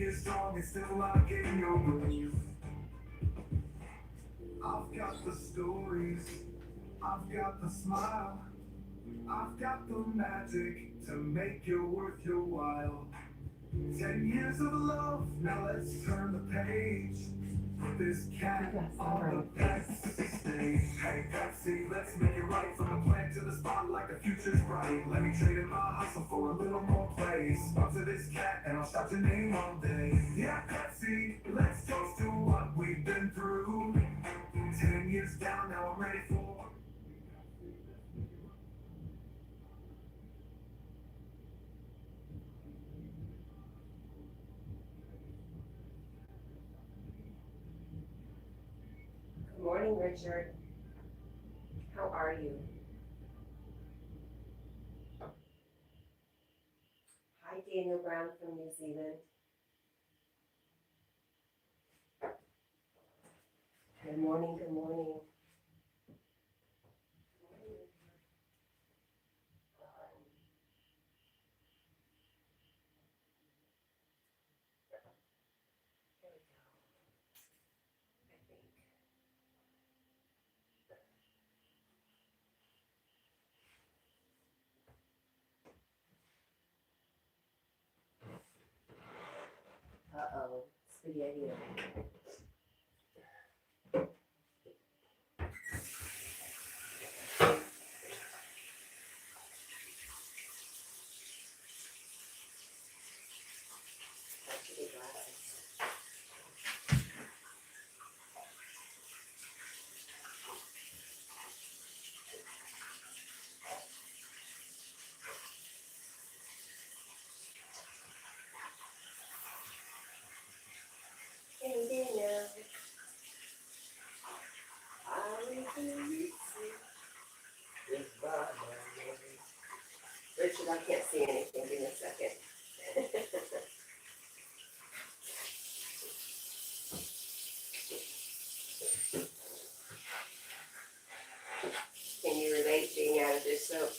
years strong and still locking your room. I've got the stories, I've got the smile, I've got the magic to make it worth your while. 10 years of love, now let's turn the page. Put this cat on the Pepsi stage. Hey Pepsi, let's make it right. From the plant to the spotlight, the future's bright. Let me trade in my hustle for a little more place. Up to this cat and I'll shout your name all day. Yeah, Pepsi, let's toast to what we've been through. 10 years down, now I'm ready for. Good morning, Richard. How are you? Hi, Daniel Brown from New Zealand. Good morning, good morning. There we go, I think. Uh-oh, spaghetti. That should be glasses. Hey, Daniel. Richard, I can't see anything. Give me a second. Can you relate being out of dish soap?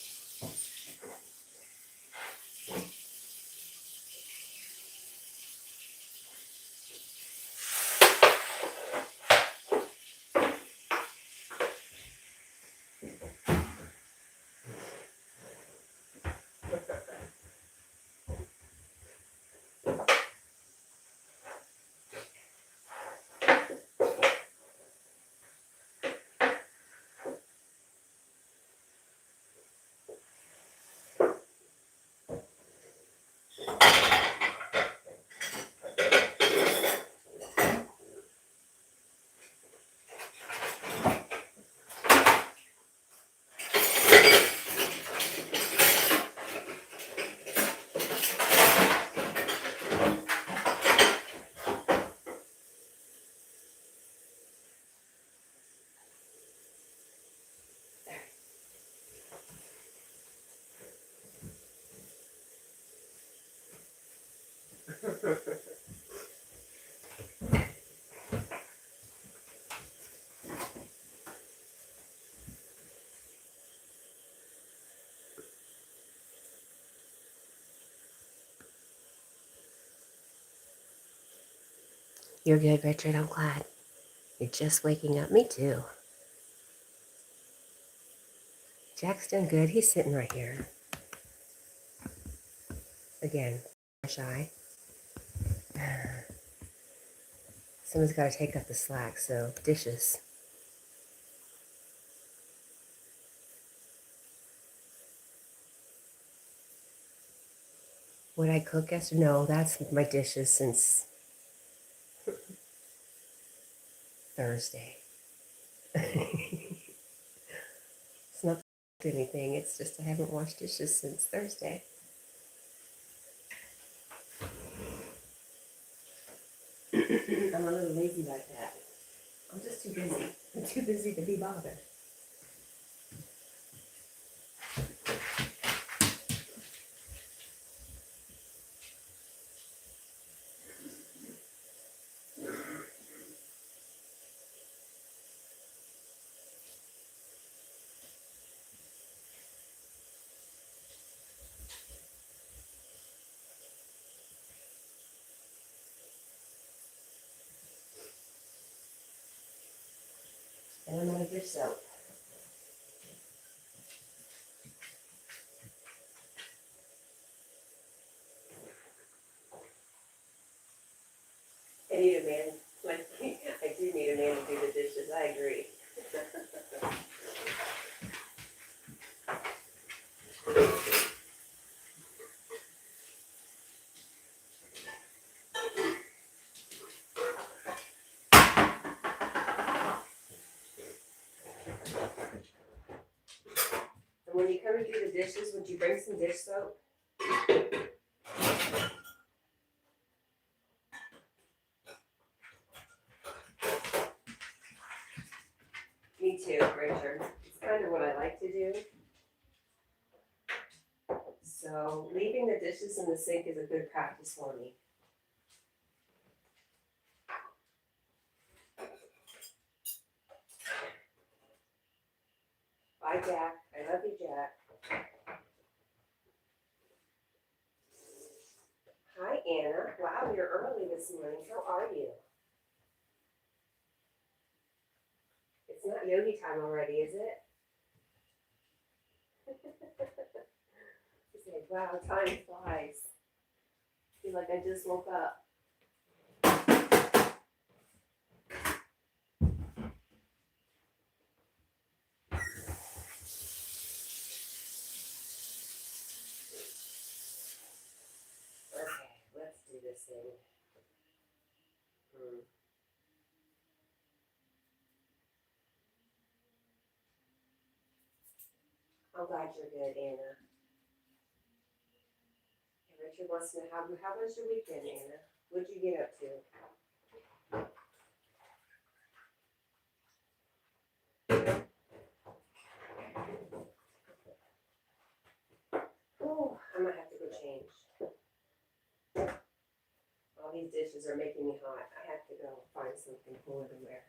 You're good, Richard. I'm glad. You're just waking up. Me too. Jack's doing good. He's sitting right here. Again, shy. Someone's got to take up the slack, so dishes. What I cook yesterday? No, that's my dishes since Thursday. It's not anything. It's just I haven't washed dishes since Thursday. I'm a little lazy like that. I'm just too busy. I'm too busy to be bothered. And I'm out of dish soap. I need a man, like, I do need a man to do the dishes, I agree. And when you come and do the dishes, would you bring some dish soap? Me too, Richard. It's kind of what I like to do. So leaving the dishes in the sink is a good practice for me. Bye, Jack. I love you, Jack. Hi, Anna. Wow, you're early this morning. How are you? It's not yogi time already, is it? She's like, wow, time flies. I feel like I just woke up. Okay, let's do this thing. I'm glad you're good, Anna. And Richard wants to know how was your weekend, Anna? What'd you get up to? Oh, I might have to go change. All these dishes are making me hot. I have to go find something cooler to wear.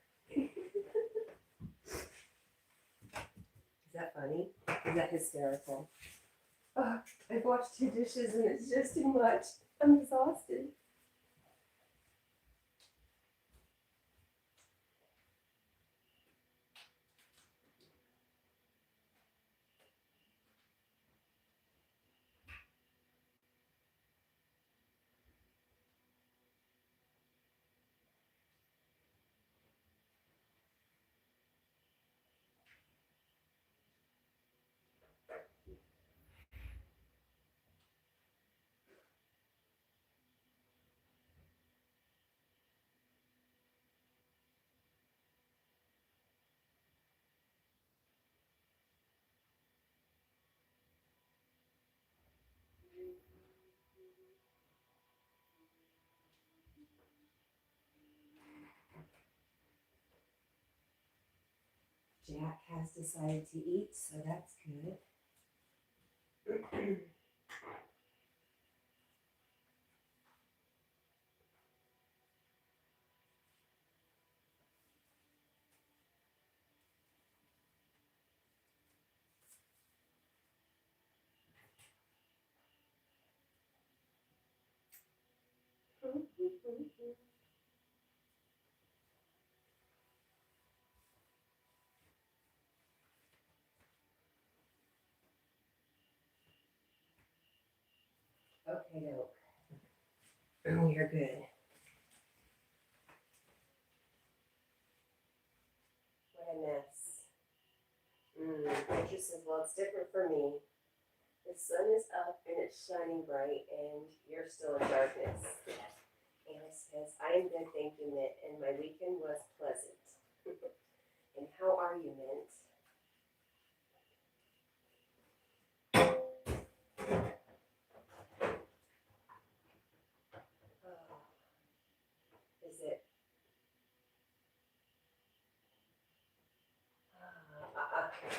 Is that funny? Is that hysterical? Oh, I've washed 2 dishes and it's just too much. I'm exhausted. Jack has decided to eat, so that's good. Okay, doke. We are good. What a mess. Richard says, well, it's different for me. The sun is up and it's shining bright and you're still in darkness. Anna says, I am good, thank you, Mint, and my weekend was pleasant. And how are you, Mint? Oh, is it?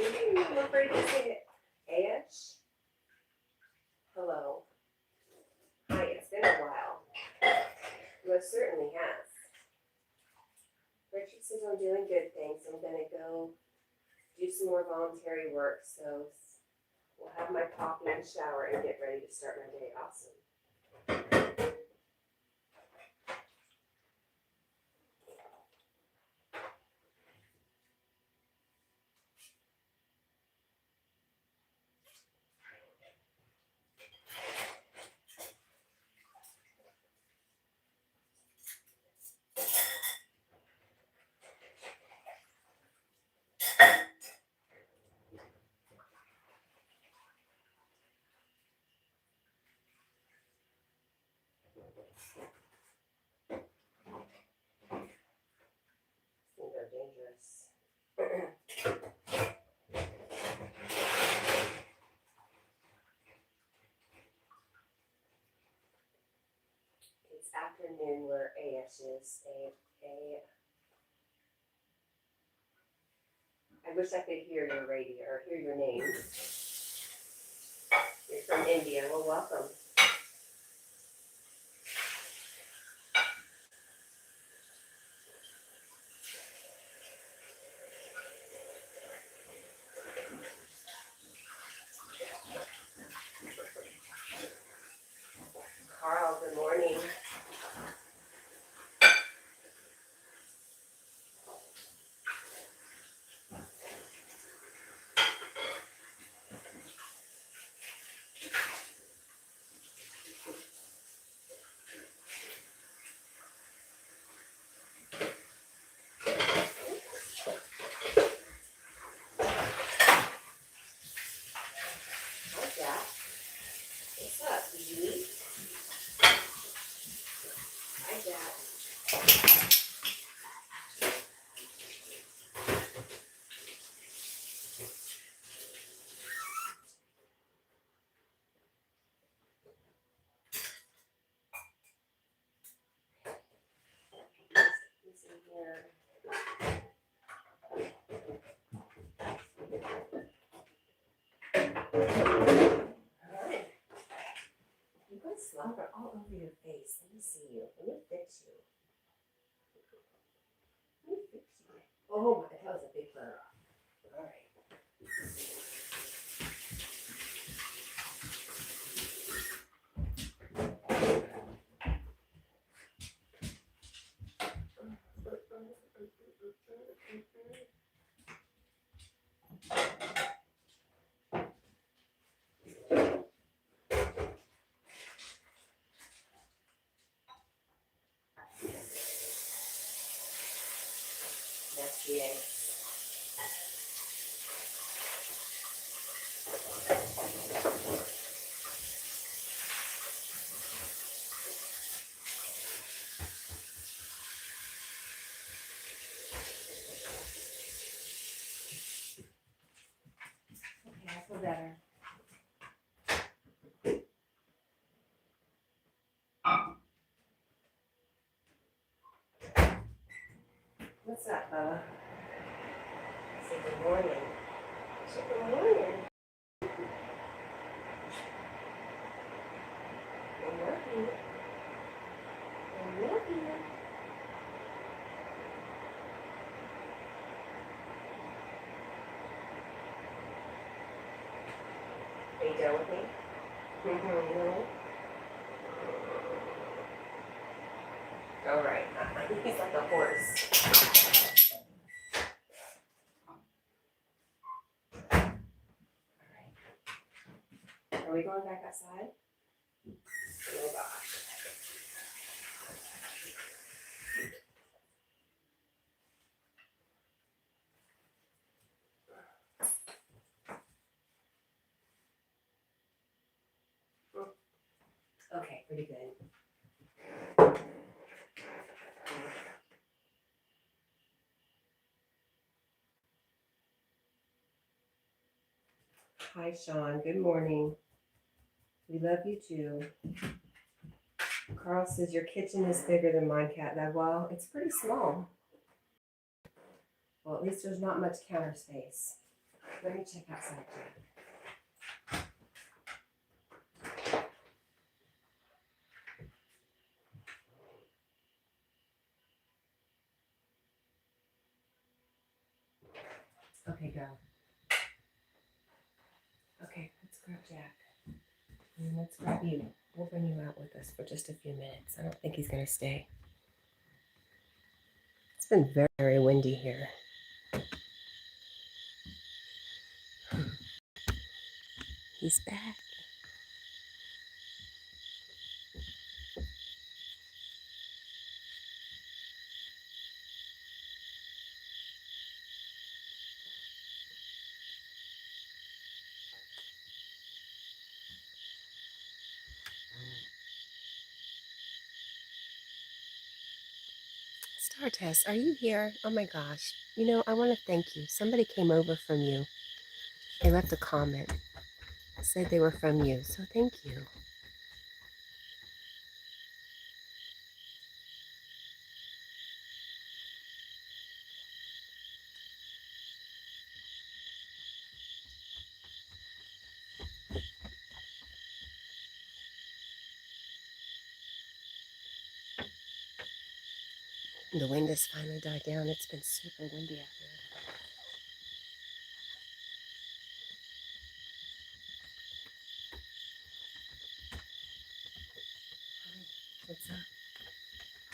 I'm afraid to say it. Ash? Hello. Hi, it's been a while. Most certainly has. Richard says I'm doing good, thanks. I'm gonna go do some more voluntary work, so we'll have my coffee and shower and get ready to start my day. Awesome. matches. I wish I could hear your radio or hear your name. You're from India. Well, welcome. Carl, good morning. Hi, Jack. What's up? Did you eat? Hi, Jack. He's in here. Alright. You've got slobber all over your face. Let me see you. Let me fix you. Let me fix you. Oh, that was a big burn. Alright. That's the egg. Okay, I feel better. What's up, Bella? Say good morning. Say good morning. I love you. I love you. Are you done with me? No. All right. He's like a horse. Are we going back outside? Oh gosh. Okay, pretty good. Hi, Sean. Good morning. We love you too. Carl says your kitchen is bigger than mine, Cat. Well, it's pretty small. Well, at least there's not much counter space. Let me check outside too. Okay, go. Okay, let's grab Jack. And let's grab you. We'll bring you out with us for just a few minutes. I don't think he's going to stay. It's been very, very windy here. He's back. Star Test, are you here? Oh my gosh. You know, I want to thank you. Somebody came over from you. They left a comment. Said they were from you. So thank you. The wind has finally died down. It's been super windy out there. Hi, what's up?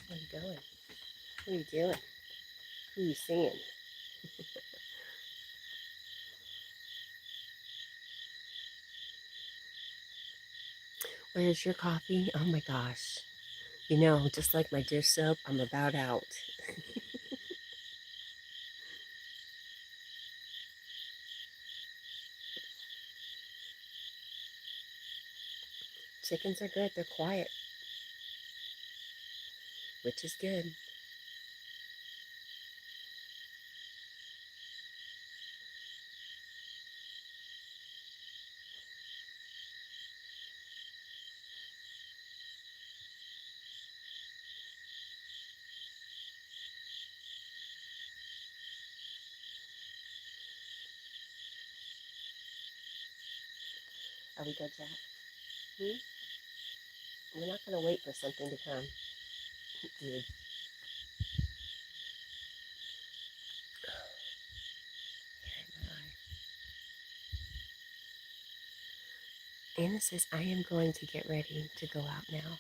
Where you going? What are you doing? Who are you seeing? Where's your coffee? Oh my gosh. You know, just like my dish soap, I'm about out. Chickens are good. They're quiet, which is good. Are we good, Jack? We're not going to wait for something to come, dude. Anna says, I am going to get ready to go out now.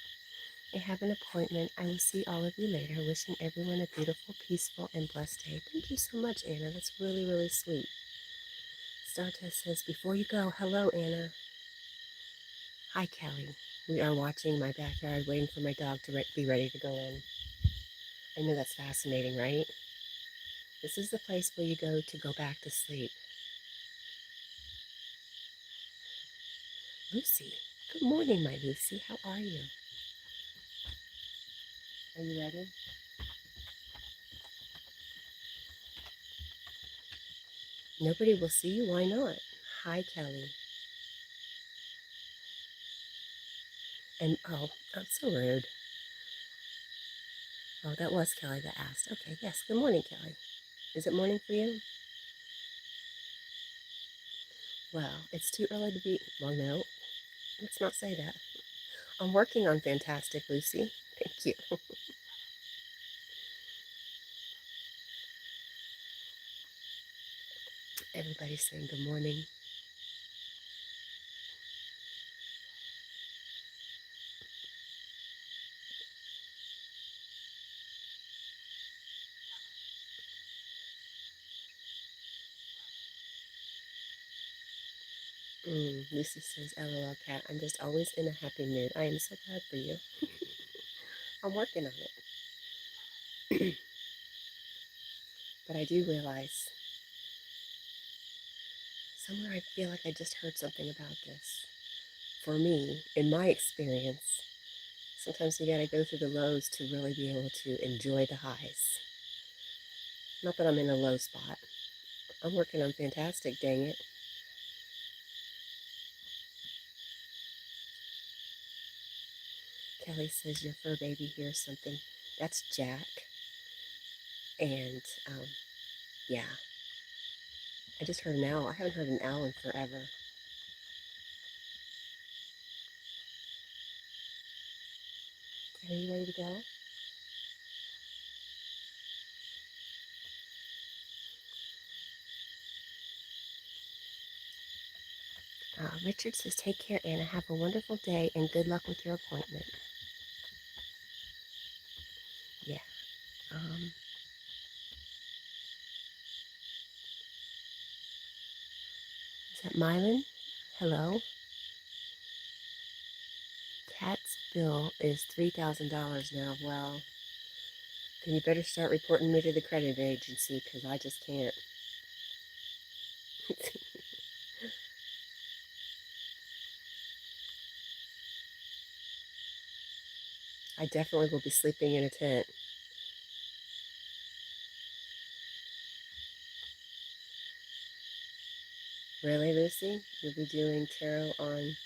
I have an appointment. I will see all of you later. Wishing everyone a beautiful, peaceful, and blessed day. Thank you so much, Anna. That's really, really sweet. Stardust says, before you go, hello, Anna. Hi, Kelly. We are watching my backyard, waiting for my dog to be ready to go in. I know that's fascinating, right? This is the place where you go to go back to sleep. Lucy. Good morning, my Lucy. How are you? Are you ready? Nobody will see you. Why not? Hi, Kelly. And, oh, that's so rude. Oh, that was Kelly that asked. Okay, yes. Good morning, Kelly. Is it morning for you? Well, it's too early to be. Well, no. Let's not say that. I'm working on fantastic, Lucy. Thank you. Everybody's saying good morning. Lucy says, LOL, Cat. I'm just always in a happy mood. I am so glad for you. I'm working on it. But I do realize somewhere I feel like I just heard something about this. For me, in my experience, sometimes you gotta go through the lows to really be able to enjoy the highs. Not that I'm in a low spot. I'm working on fantastic, dang it. Kelly says your fur baby hears something. That's Jack. And yeah, I just heard an owl. I haven't heard an owl in forever. Are you ready to go? Richard says, take care, Anna. Have a wonderful day and good luck with your appointment. Yeah. Is that Mylan? Hello? Cat's bill is $3,000 now. Well, then you better start reporting me to the credit agency because I just can't. I definitely will be sleeping in a tent. Really, Lucy? You'll be doing tarot on...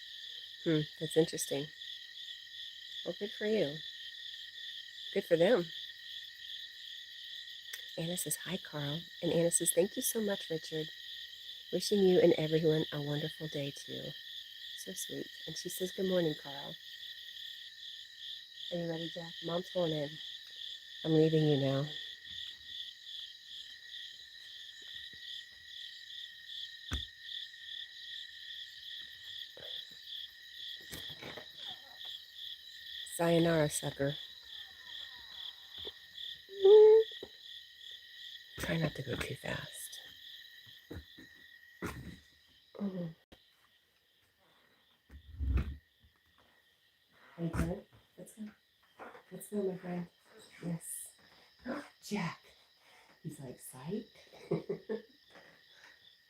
that's interesting. Well, good for you. Good for them. Anna says, hi, Carl. And Anna says, thank you so much, Richard. Wishing you and everyone a wonderful day, too. So sweet. And she says, good morning, Carl. Are you ready, Jack? Mom's going in. I'm leaving you now. Sayonara, sucker. Try not to go too fast. Are you good? Let's go. Let's go, my friend. Yes. Jack. He's like, psych.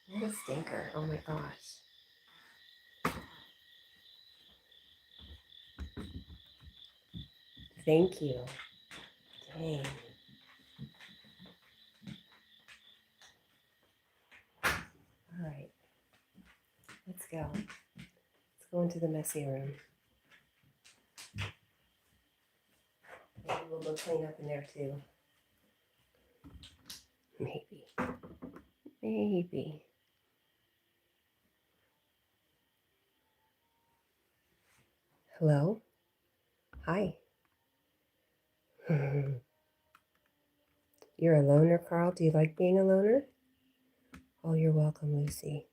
What a stinker. Oh my gosh. Thank you. Dang. All right. Let's go. Let's go into the messy room. Maybe we'll go clean up in there too. Maybe. Maybe. Hello? Hi. You're a loner, Carl? Do you like being a loner? Oh, you're welcome, Lucy.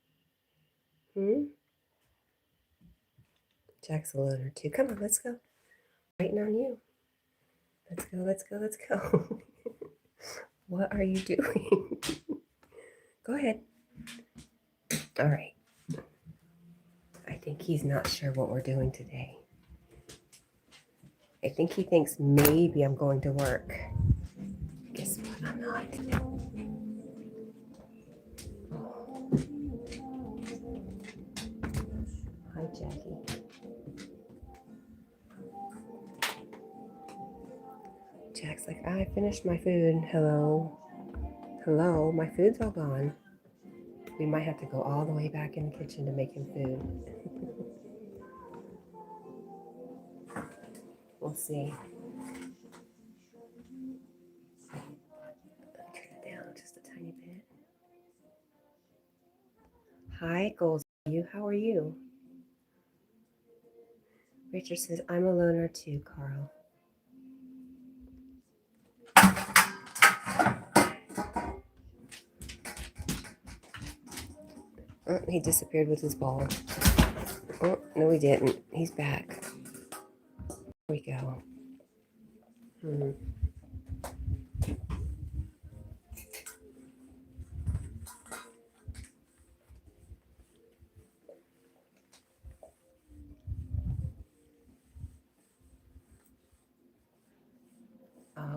Jack's a loner too. Come on, let's go. Waiting on you. Let's go, let's go, let's go. What are you doing? Go ahead. All right. I think he's not sure what we're doing today. I think he thinks maybe I'm going to work. Guess what? I'm not. Oh. Hi, Jackie. Jack's like, I finished my food. Hello. Hello, my food's all gone. We might have to go all the way back in the kitchen to make him food. We'll see. Turn it down just a tiny bit. Hi, Goals. How are you? Richard says, I'm a loner too, Carl. Oh, he disappeared with his ball. Oh, no, he didn't. He's back. Here we go.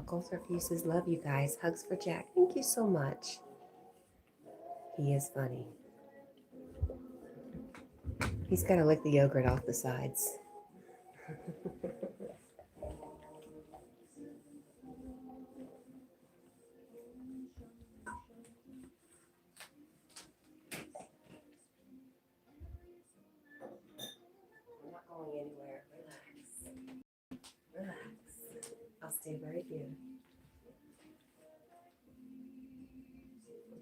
Goldthorpe uses love you guys. Hugs for Jack. Thank you so much. He is funny. He's got to lick the yogurt off the sides. I'm not going anywhere. Relax. Relax. I'll stay right here.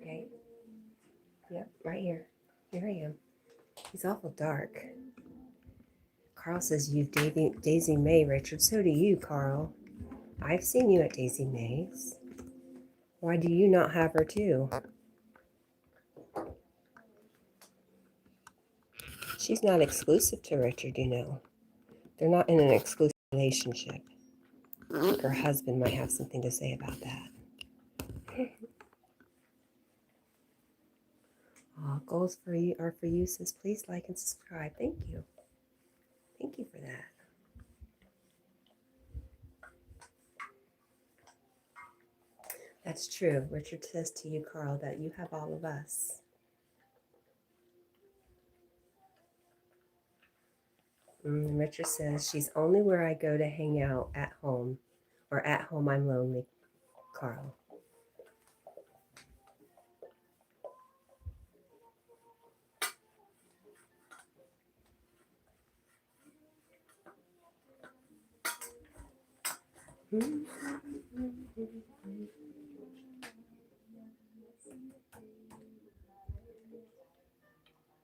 Okay? Yep, right here. Here I am. He's awful dark. Carl says you've Daisy May, Richard. So do you, Carl. I've seen you at Daisy May's. Why do you not have her too? She's not exclusive to Richard, you know. They're not in an exclusive relationship. I think her husband might have something to say about that. Goals for you are for you, says please like and subscribe. Thank you. Thank you for that. That's true. Richard says to you, Carl, that you have all of us. Richard says she's only where I go to hang out at home, or at home I'm lonely, Carl.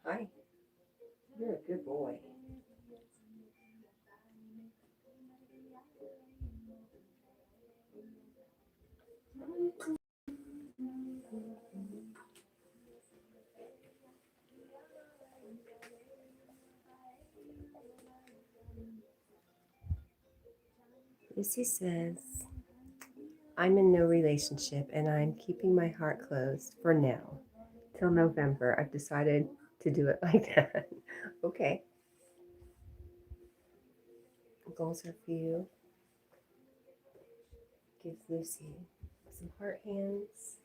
Hi. You're a good boy. Lucy says, I'm in no relationship and I'm keeping my heart closed for now. Till November. I've decided to do it like that. Okay. Goals are for you. Gives Lucy some heart hands.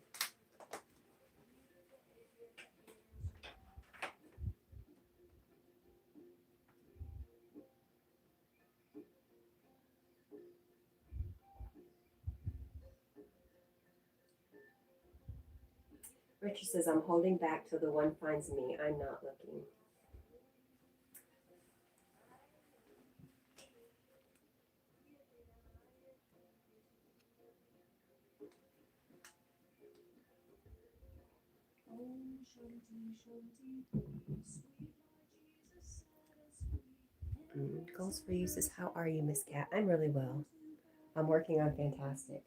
Richard says, I'm holding back till the one finds me. I'm not looking. Goals for you says, how are you, Miss Cat? I'm really well. I'm working on fantastic.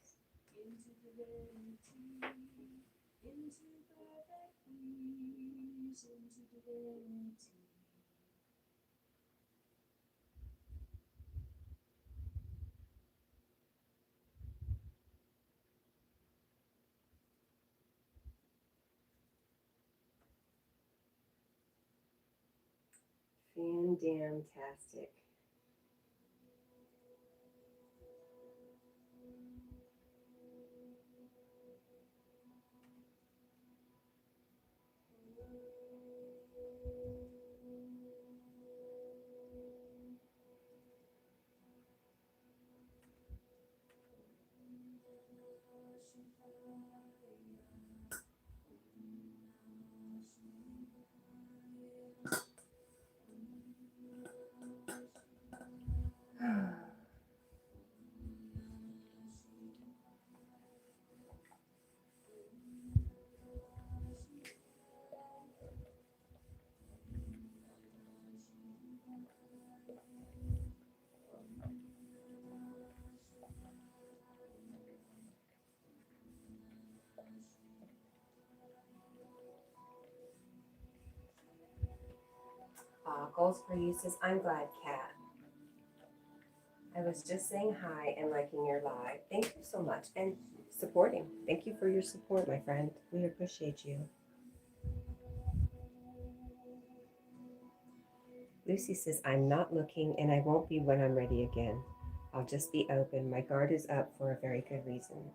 Fantastic. Goals for you says, I'm glad, Cat. I was just saying hi and liking your live. Thank you so much. And supporting. Thank you for your support, my friend. We appreciate you. Lucy says, I'm not looking and I won't be when I'm ready again. I'll just be open. My guard is up for a very good reason.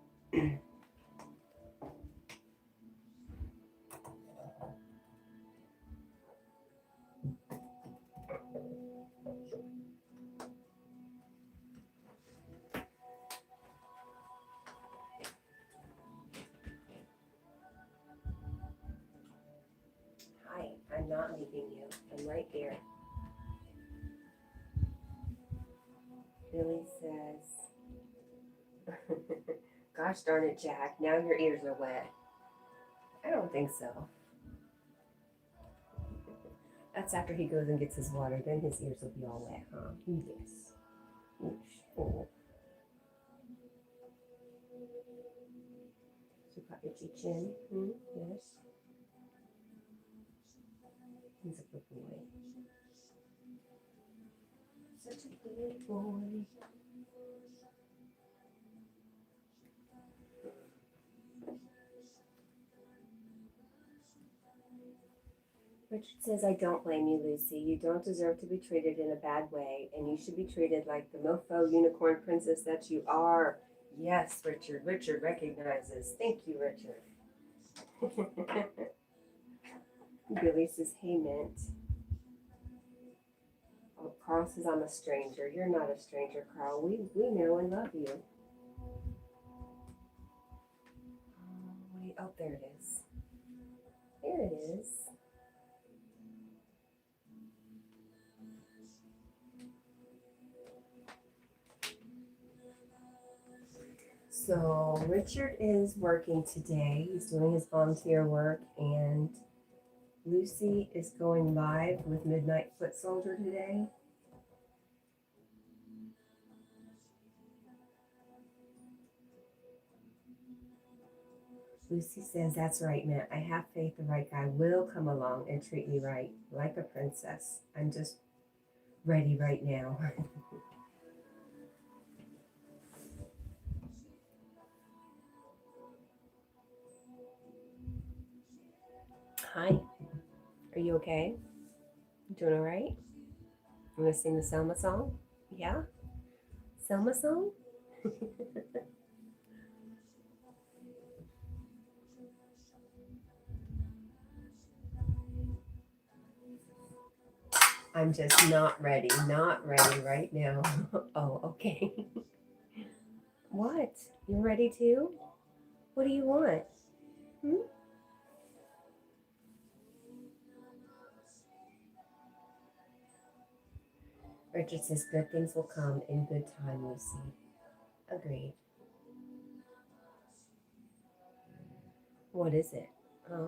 Hi, I'm not leaving you. I'm right here. Billy says, gosh darn it, Jack. Now your ears are wet. I don't think so. That's after he goes and gets his water. Then his ears will be all wet, huh? Yes. Oh. So got itchy chin. Yes. He's a good boy. Such a good boy. Richard says, I don't blame you, Lucy. You don't deserve to be treated in a bad way, and you should be treated like the mofo unicorn princess that you are. Yes, Richard. Richard recognizes. Thank you, Richard. Billy says, hey, Mint. Oh, Carl says, I'm a stranger. You're not a stranger, Carl. We know and love you. Oh, wait. Oh, there it is. There it is. So Richard is working today. He's doing his volunteer work, and Lucy is going live with Midnight Foot Soldier today. Lucy says, that's right, Matt. I have faith the right guy will come along and treat me right, like a princess. I'm just ready right now. Hi, are you okay? Doing all right? You want to sing the Selma song? Yeah? Selma song? I'm just not ready right now. Oh, okay. What? You ready too? What do you want? Hmm? Richard says good things will come in good time, Lucy. Agreed. What is it? Huh?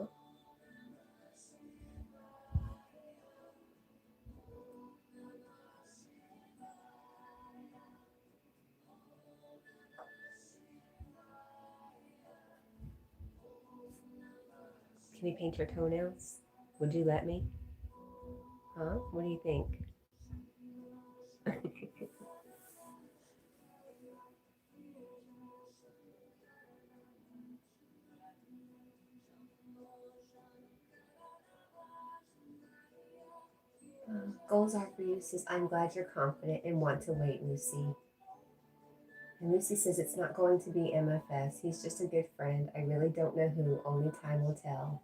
Can you paint your toenails? Would you let me? Huh? What do you think? Goals are for you says, I'm glad you're confident and want to wait, Lucy. And Lucy says, it's not going to be MFS. He's just a good friend. I really don't know who. Only time will tell.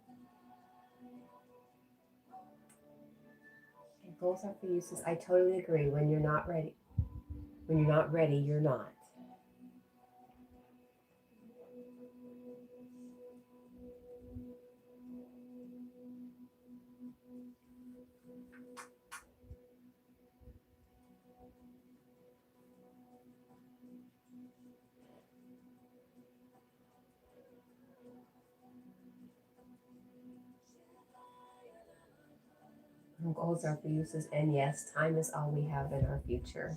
And goals are for you says, I totally agree. When you're not ready, you're not. And goals are for you says, and yes, time is all we have in our future.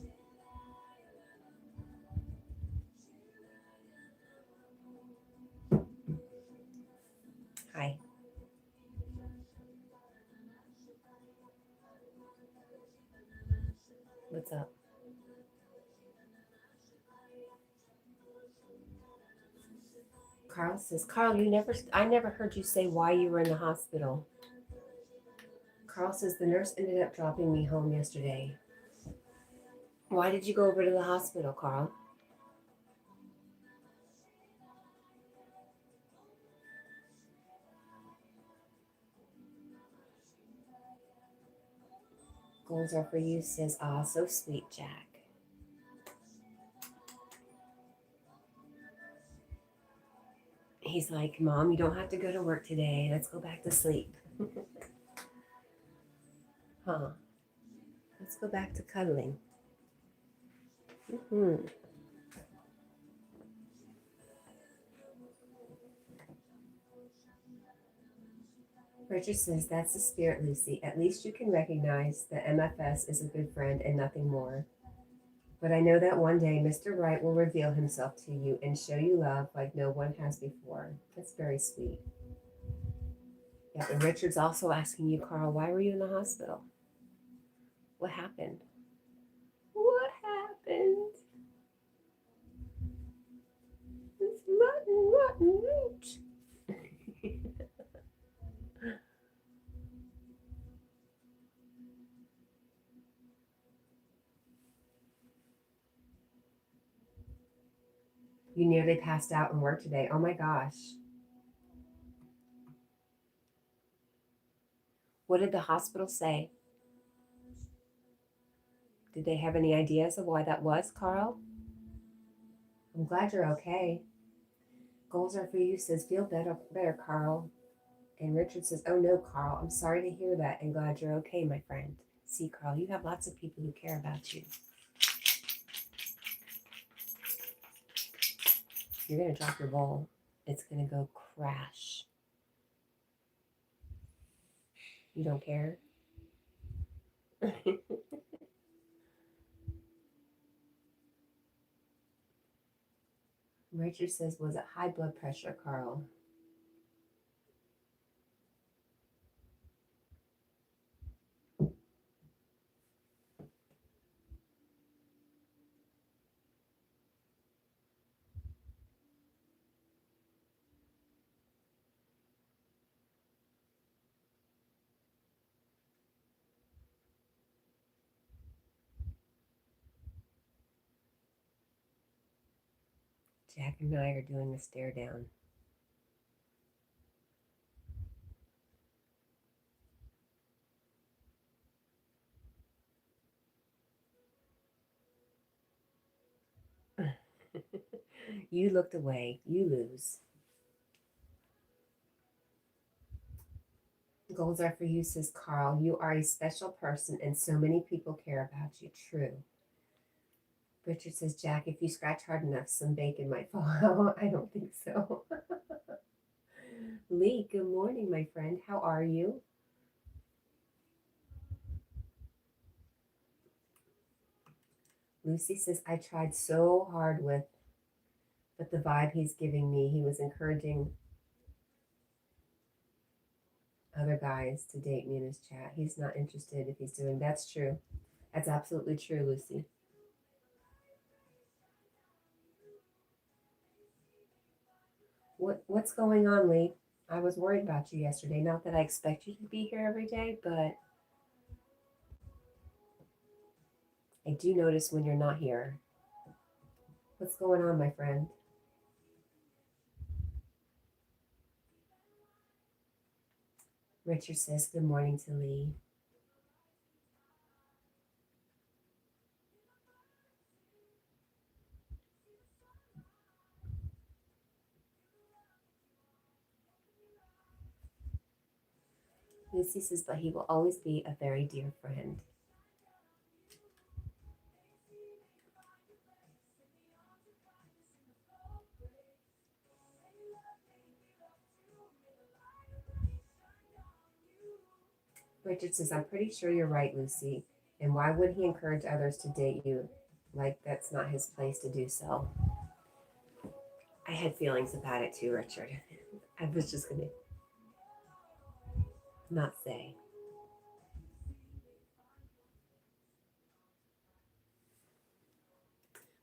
Hi. What's up? Carl says, Carl, I never heard you say why you were in the hospital. Carl says, the nurse ended up dropping me home yesterday. Why did you go over to the hospital, Carl? Goals are for you says, ah, so sweet, Jack. He's like, Mom, you don't have to go to work today. Let's go back to sleep. Huh. Let's go back to cuddling. Mm-hmm. Richard says, that's the spirit, Lucy. At least you can recognize that MFS is a good friend and nothing more. But I know that one day Mr. Wright will reveal himself to you and show you love like no one has before. That's very sweet. Yeah, and Richard's also asking you, Carl, why were you in the hospital? What happened? What happened? It's rotten root. You nearly passed out in work today. Oh my gosh. What did the hospital say? Did they have any ideas of why that was, Carl? I'm glad you're okay. Goals are for you says, feel better, Carl. And Richard says, oh no, Carl, I'm sorry to hear that and glad you're okay, my friend. See, Carl, you have lots of people who care about you. You're going to drop your bowl. It's going to go crash. You don't care? Richard says, was it high blood pressure, Carl? Jack and I are doing a stare down. You looked away. You lose. Goals are for you, says Carl. You are a special person and so many people care about you. True. Richard says, Jack, if you scratch hard enough, some bacon might fall out. I don't think so. Lee, good morning, my friend. How are you? Lucy says, I tried so hard but the vibe he's giving me, he was encouraging other guys to date me in his chat. He's not interested if he's doing. That's true. That's absolutely true, Lucy. What's going on, Lee? I was worried about you yesterday. Not that I expect you to be here every day, but I do notice when you're not here. What's going on, my friend? Richard says good morning to Lee. Lucy says, but he will always be a very dear friend. Richard says, I'm pretty sure you're right, Lucy. And why would he encourage others to date you? Like, that's not his place to do so. I had feelings about it too, Richard. I was just going to not say.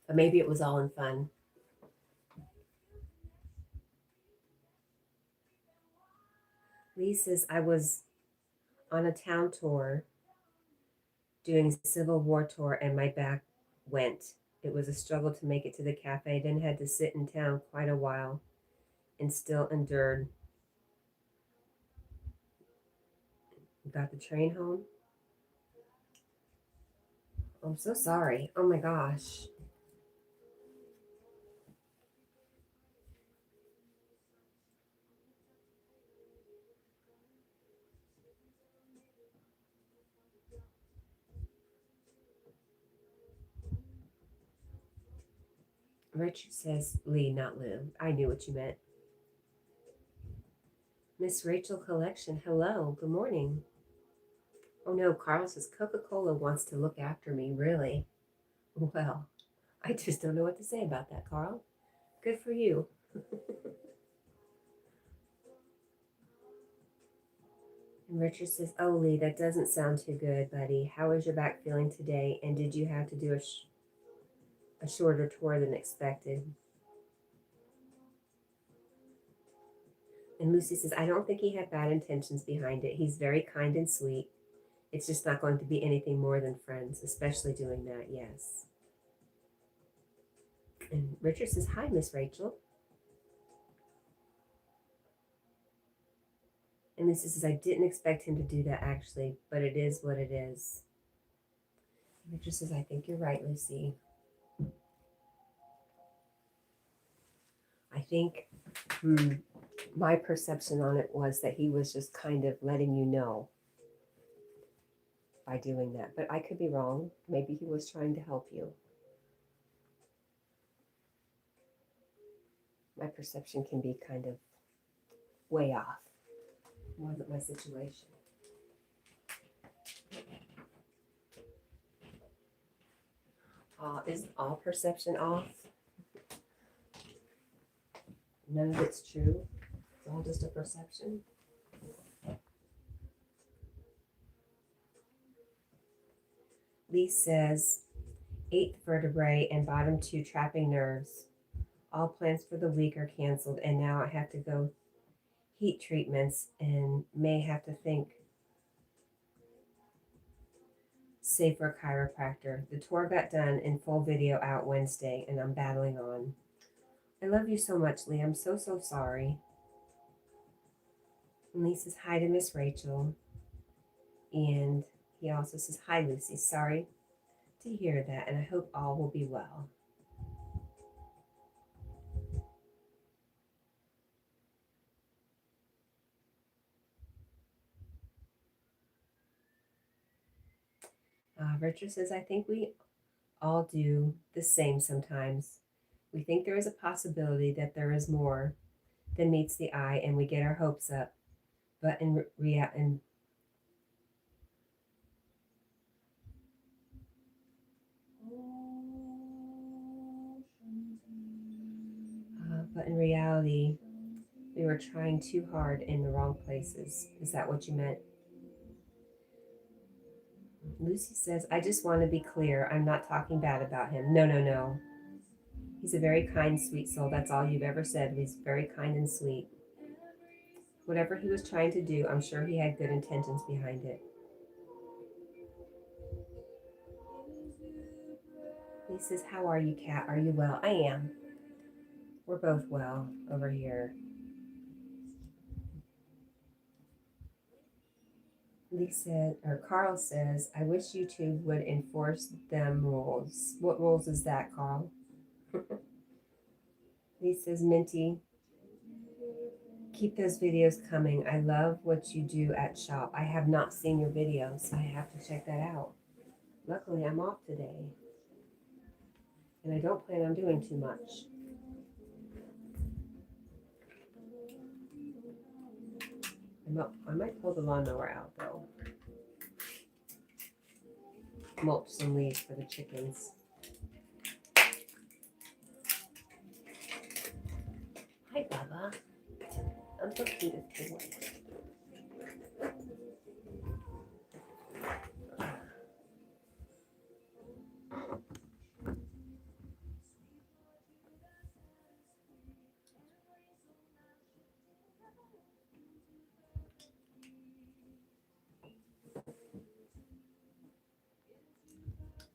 But maybe it was all in fun. Lee says, I was on a town tour doing a Civil War tour and my back went. It was a struggle to make it to the cafe, then had to sit in town quite a while and still endured. Got the train home. I'm so sorry. Oh my gosh. Richard says Lee, not Lou. I knew what you meant. Miss Rachel Collection, hello. Good morning. Oh no, Carl says Coca-Cola wants to look after me. Really? Well, I just don't know what to say about that, Carl. Good for you. And Richard says, oh, Lee, that doesn't sound too good, buddy. How is your back feeling today? And did you have to do a shorter tour than expected? And Lucy says, I don't think he had bad intentions behind it. He's very kind and sweet. It's just not going to be anything more than friends, especially doing that, yes. And Richard says, hi, Miss Rachel. And Lucy says, I didn't expect him to do that, actually, but it is what it is. Richard says, I think you're right, Lucy. I think my perception on it was that he was just kind of letting you know by doing that. But I could be wrong. Maybe he was trying to help you. My perception can be kind of way off. Wasn't my situation. Is all perception off? None of it's true. It's all just a perception. Lee says, 8th vertebrae and bottom 2 trapping nerves. All plans for the week are canceled, and now I have to go heat treatments and may have to think safer chiropractor. The tour got done and full video out Wednesday, and I'm battling on. I love you so much, Lee. I'm so, so sorry. And Lee says hi to Miss Rachel. And he also says, hi, Lucy. Sorry to hear that, and I hope all will be well. Richard says, I think we all do the same sometimes. We think there is a possibility that there is more than meets the eye, and we get our hopes up. But but in reality, we were trying too hard in the wrong places. Is that what you meant? Lucy says, I just want to be clear. I'm not talking bad about him. No, no, no. He's a very kind, sweet soul. That's all you've ever said. He's very kind and sweet. Whatever he was trying to do, I'm sure he had good intentions behind it. He says, how are you, Cat? Are you well? I am. We're both well over here. Carl says, I wish YouTube would enforce them rules. What rules is that, Carl? Lee says, Minty, keep those videos coming. I love what you do at shop. I have not seen your videos, so I have to check that out. Luckily, I'm off today. And I don't plan on doing too much. I might pull the lawnmower out, though. Mulch some leaves for the chickens. Hi, Baba. I'm so cute as toy.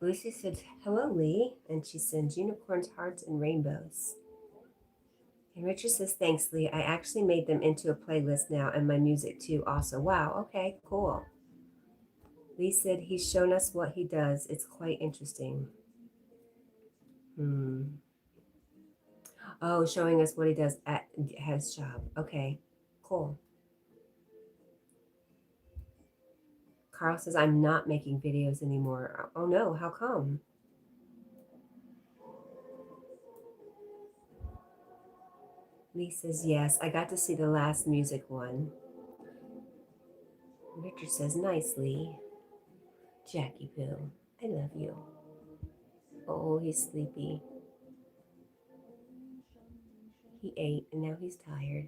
Lucy said, hello, Lee. And she sends unicorns, hearts, and rainbows. And Richard says, thanks, Lee. I actually made them into a playlist now, and my music too also. Wow, okay, cool. Lee said, he's shown us what he does. It's quite interesting. Oh, showing us what he does at his job. Okay, cool. Carl says, I'm not making videos anymore. Oh no, how come? Lee says, yes, I got to see the last music one. Richard says, nice, Lee. Jackie Poo, I love you. Oh, he's sleepy. He ate and now he's tired.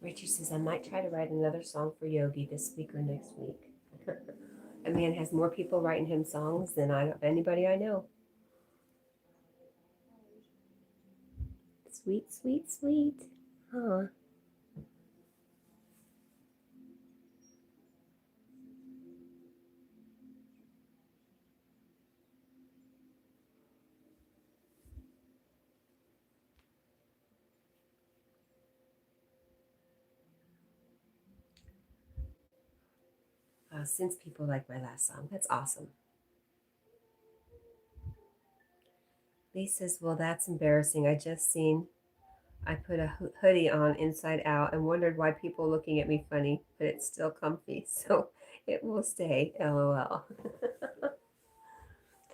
Richard says, I might try to write another song for Yogi this week or next week. A man has more people writing him songs than anybody I know. Sweet, sweet, sweet. Huh. Since people like my last song, that's awesome. Lee says, well, that's embarrassing. I put a hoodie on inside out and wondered why people were looking at me funny, but it's still comfy, so it will stay. LOL.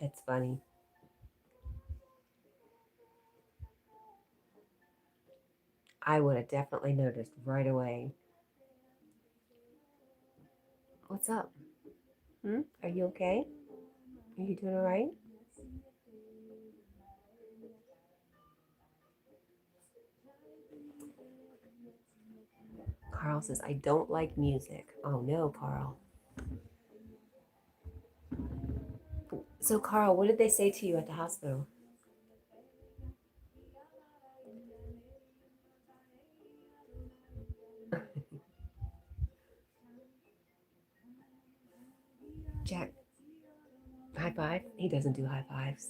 That's funny. I would have definitely noticed right away. What's up? Are you okay? Are you doing all right? Carl says, I don't like music. Oh no, Carl. So, Carl, what did they say to you at the hospital? Jack, high five? He doesn't do high fives.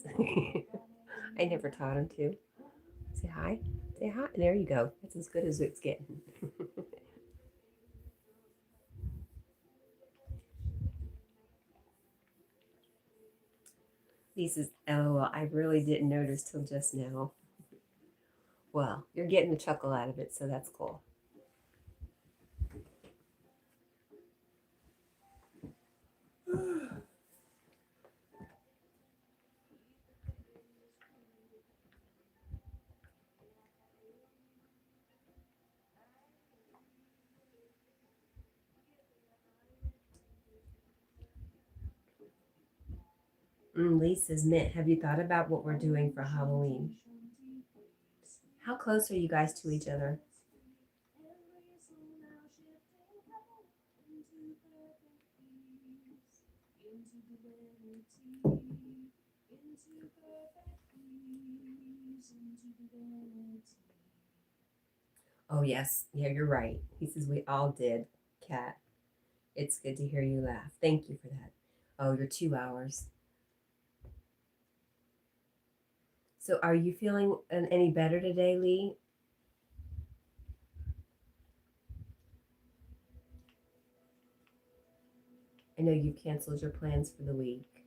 I never taught him to. Say hi. Say hi. There you go. That's as good as it's getting. He says, LOL, I really didn't notice till just now. Well, you're getting a chuckle out of it, so that's cool. Lee says, Mint, have you thought about what we're doing for Halloween? How close are you guys to each other? Oh, yes. Yeah, you're right. He says, we all did, Cat. It's good to hear you laugh. Thank you for that. Oh, you're 2 hours. So are you feeling any better today, Lee? I know you canceled your plans for the week.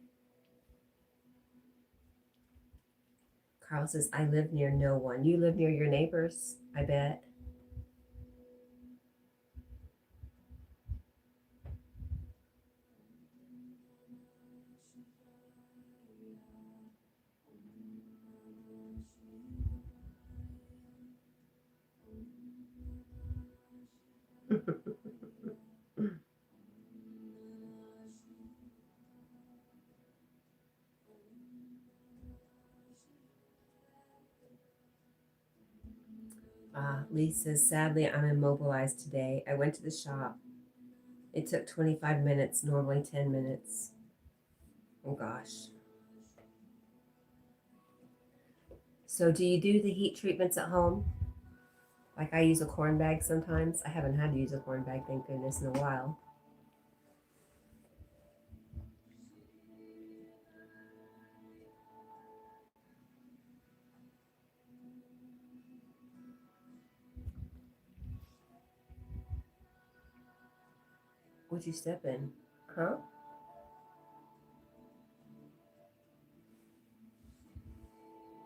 Carl says, I live near no one. You live near your neighbors, I bet. Lee says, sadly, I'm immobilized today. I went to the shop. It took 25 minutes, normally 10 minutes. Oh, gosh. So do you do the heat treatments at home? Like I use a corn bag sometimes. I haven't had to use a corn bag, thank goodness, in a while. What'd you step in? Huh?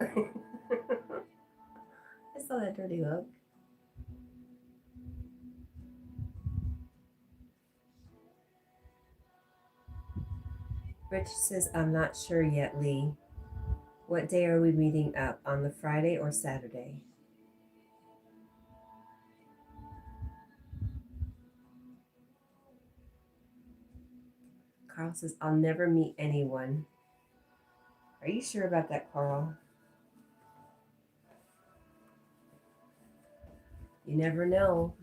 I saw that dirty look. Rich says, I'm not sure yet, Lee. What day are we meeting up? On the Friday or Saturday? Carl says, I'll never meet anyone. Are you sure about that, Carl? You never know.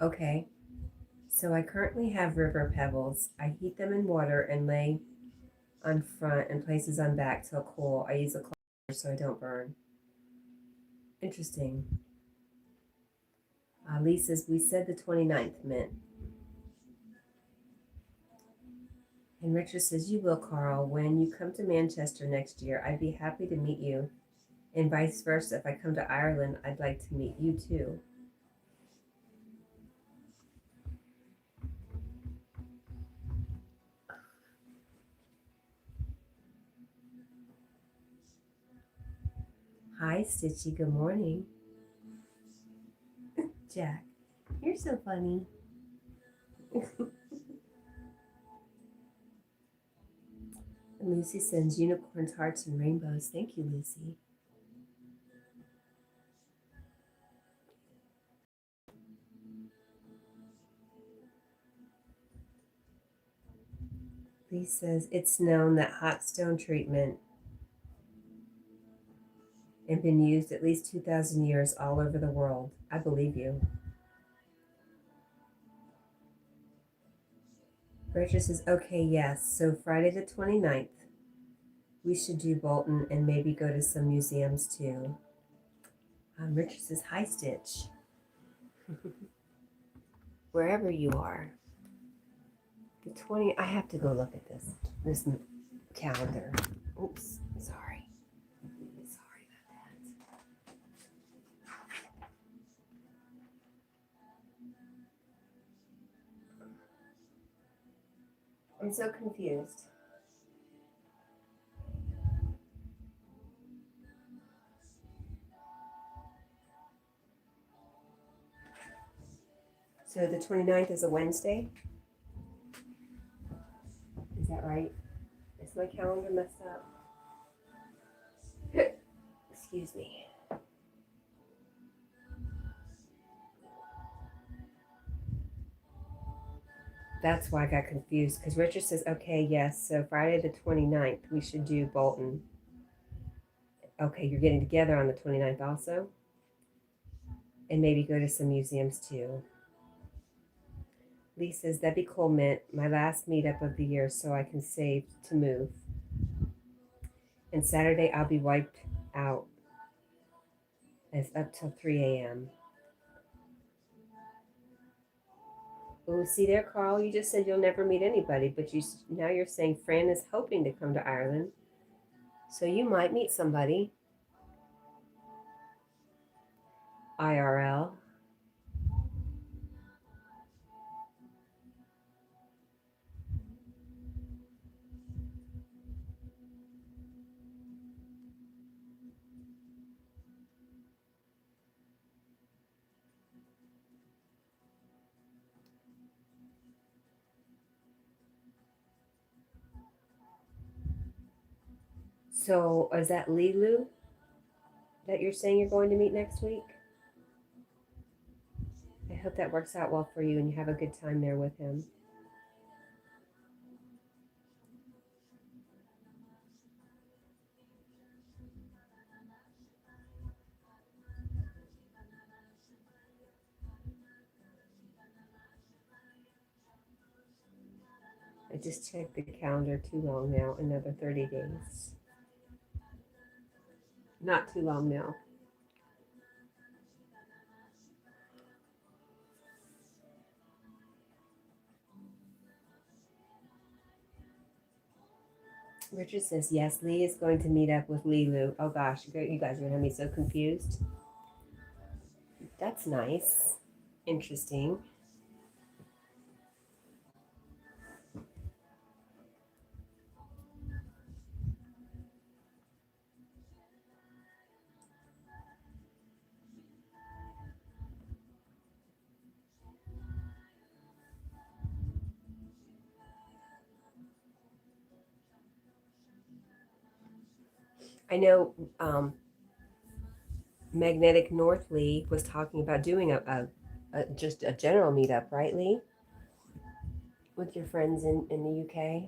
Okay, so I currently have river pebbles. I heat them in water and lay on front and places on back till cool. I use a cloth so I don't burn. Interesting. Lee says, we said the 29th, Mint. And Richard says, you will, Carl. When you come to Manchester next year, I'd be happy to meet you. And vice versa. If I come to Ireland, I'd like to meet you too. Hi, Stitchy. Good morning. Jack, you're so funny. And Lucy sends unicorns, hearts, and rainbows. Thank you, Lucy. Lee says, it's known that hot stone treatment and been used at least 2,000 years all over the world. I believe you. Richard says, okay, yes. So Friday the 29th, we should do Bolton and maybe go to some museums too. Richard says, hi, Stitch. Wherever you are. The 20, I have to go look at this calendar. Oops, sorry. Sorry about that. I'm so confused. So the 29th is a Wednesday? Is that right? Is my calendar messed up? Excuse me. That's why I got confused, because Richard says, okay, yes, so Friday the 29th, we should do Bolton. Okay, you're getting together on the 29th also? And maybe go to some museums too. Lee says, that'd be cool, Mint. My last meetup of the year, so I can save to move. And Saturday, I'll be wiped out. It's up till 3 a.m. Oh, see there, Carl? You just said you'll never meet anybody, but now you're saying Fran is hoping to come to Ireland. So you might meet somebody. IRL. So is that Lilu that you're saying you're going to meet next week? I hope that works out well for you and you have a good time there with him. I just checked the calendar too long now, another 30 days. Not too long now. Richard says, yes, Lee is going to meet up with Lilu. Oh gosh, you guys are going to have me so confused. That's nice. Interesting. I know Magnetic North Lee was talking about doing just a general meetup, right, Lee? With your friends in the UK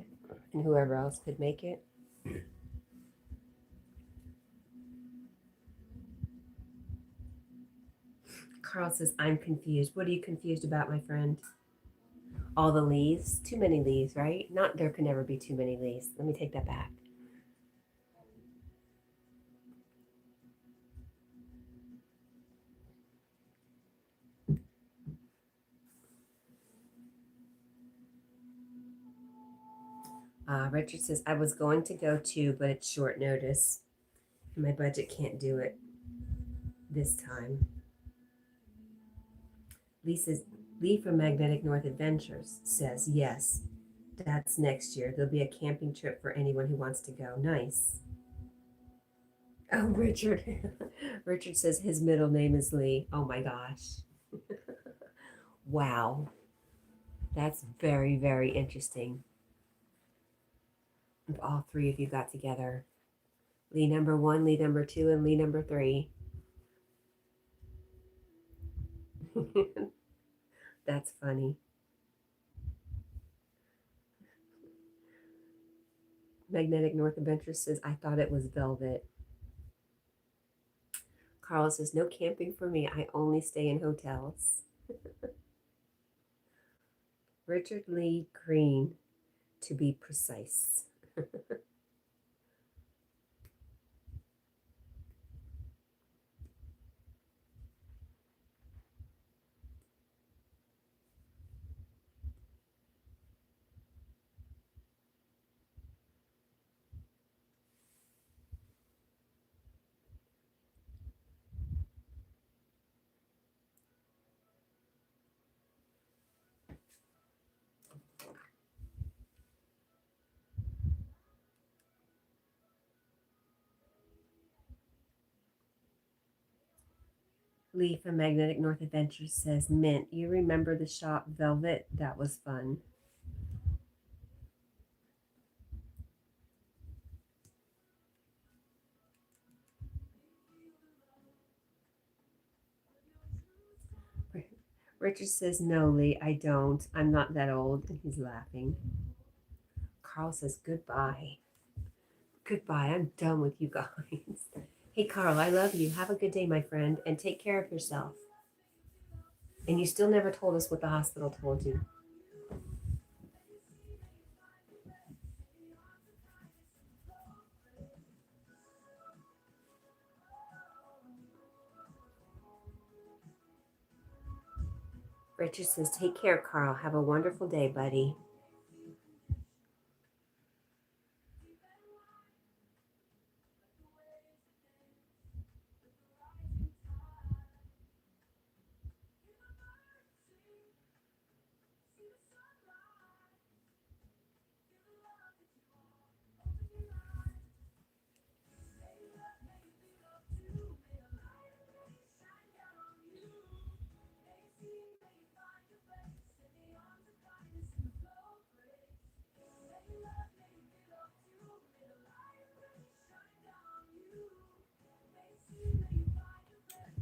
and whoever else could make it. Carl says, I'm confused. What are you confused about, my friend? All the Lees? Too many Lees, right? Not there can never be too many Lees. Let me take that back. Richard says, I was going to go too, but it's short notice. My budget can't do it this time. Lee from Magnetic North Adventures says, yes, that's next year. There'll be a camping trip for anyone who wants to go. Nice. Oh, Richard. Richard says his middle name is Lee. Oh my gosh. Wow. That's very, very interesting. If all three of you got together. Lee number 1, Lee number 2, and Lee number 3. That's funny. Magnetic North Adventure says, I thought it was velvet. Carl says, no camping for me. I only stay in hotels. Richard Lee Green, to be precise. Lee from Magnetic North Adventures says, Mint, you remember the shop Velvet? That was fun. Richard says, no, Lee, I don't. I'm not that old. And he's laughing. Carl says, goodbye. Goodbye. I'm done with you guys. Hey, Carl, I love you. Have a good day, my friend, and take care of yourself. And you still never told us what the hospital told you. Richard says, take care, Carl. Have a wonderful day, buddy.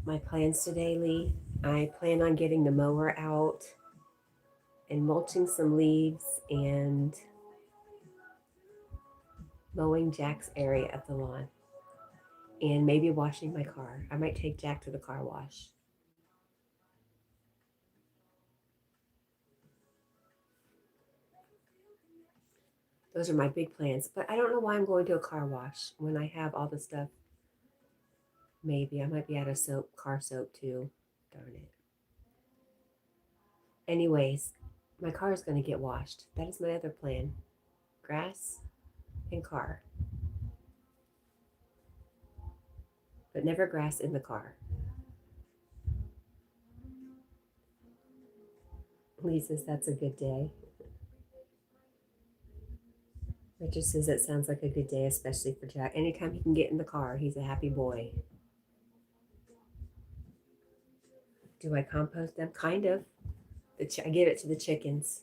My plans today, Lee, I plan on getting the mower out and mulching some leaves and mowing Jack's area of the lawn and maybe washing my car. I might take Jack to the car wash. Those are my big plans, but I don't know why I'm going to a car wash when I have all the stuff. Maybe I might be out of soap, car soap too. Darn it. Anyways, my car is going to get washed. That is my other plan. Grass and car. But never grass in the car. Lee says that's a good day. Richard says that sounds like a good day, especially for Jack. Anytime he can get in the car, he's a happy boy. Do I compost them? Kind of. I give it to the chickens.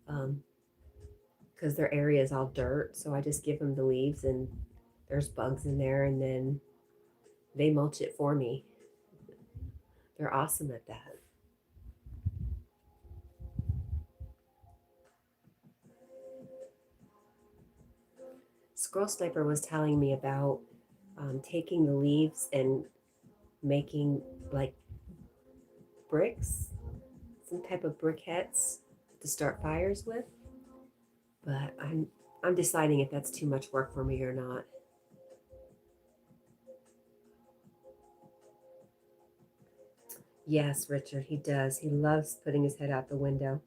Because their area is all dirt, so I just give them the leaves and there's bugs in there, and then they mulch it for me. They're awesome at that. Squirrel Sniper was telling me about taking the leaves and making like bricks, some type of briquettes to start fires with. But I'm deciding if that's too much work for me or not. Yes, Richard, he does. He loves putting his head out the window.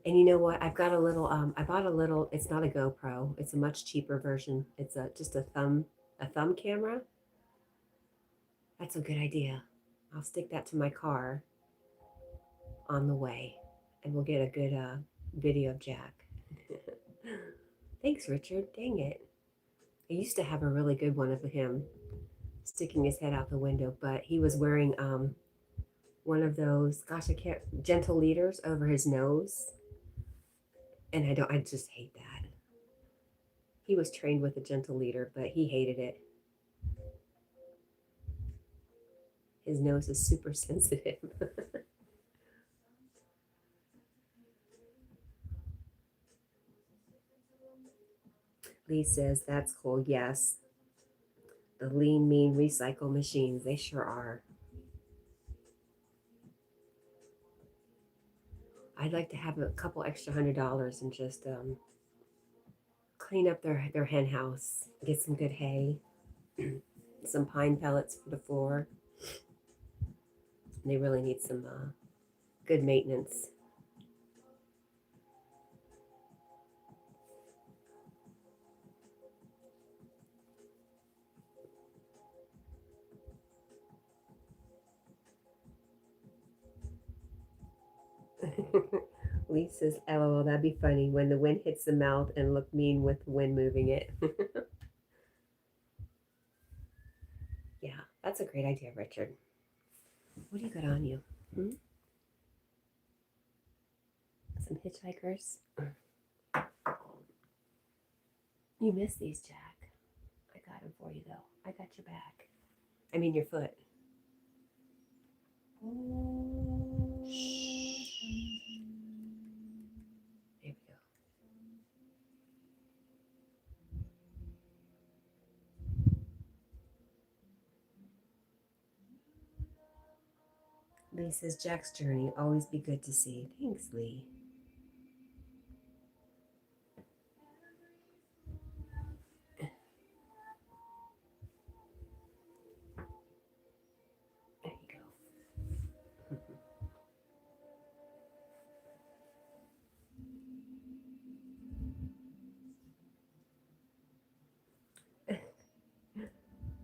And you know what? I've got a little. I bought a little. It's not a GoPro. It's a much cheaper version. It's just a thumb camera. That's a good idea. I'll stick that to my car on the way, and we'll get a good video of Jack. Thanks, Richard. Dang it. I used to have a really good one of him sticking his head out the window, but he was wearing one of those, gosh, I can't, gentle leaders over his nose. And I just hate that. He was trained with a gentle leader, but he hated it. His nose is super sensitive. Lee says, that's cool. Yes. The lean, mean recycle machines. They sure are. I'd like to have a couple extra $100 and just clean up their hen house, get some good hay, some pine pellets for the floor. They really need some good maintenance. Lee says, LOL, that'd be funny when the wind hits the mouth and look mean with the wind moving it. Yeah, that's a great idea, Richard. What do you got on you? Some hitchhikers? You missed these, Jack. I got them for you, though. I got your back. I mean, your foot. Shh. There we go. Lee says, Jack's journey always be good to see. Thanks, Lee. There you go.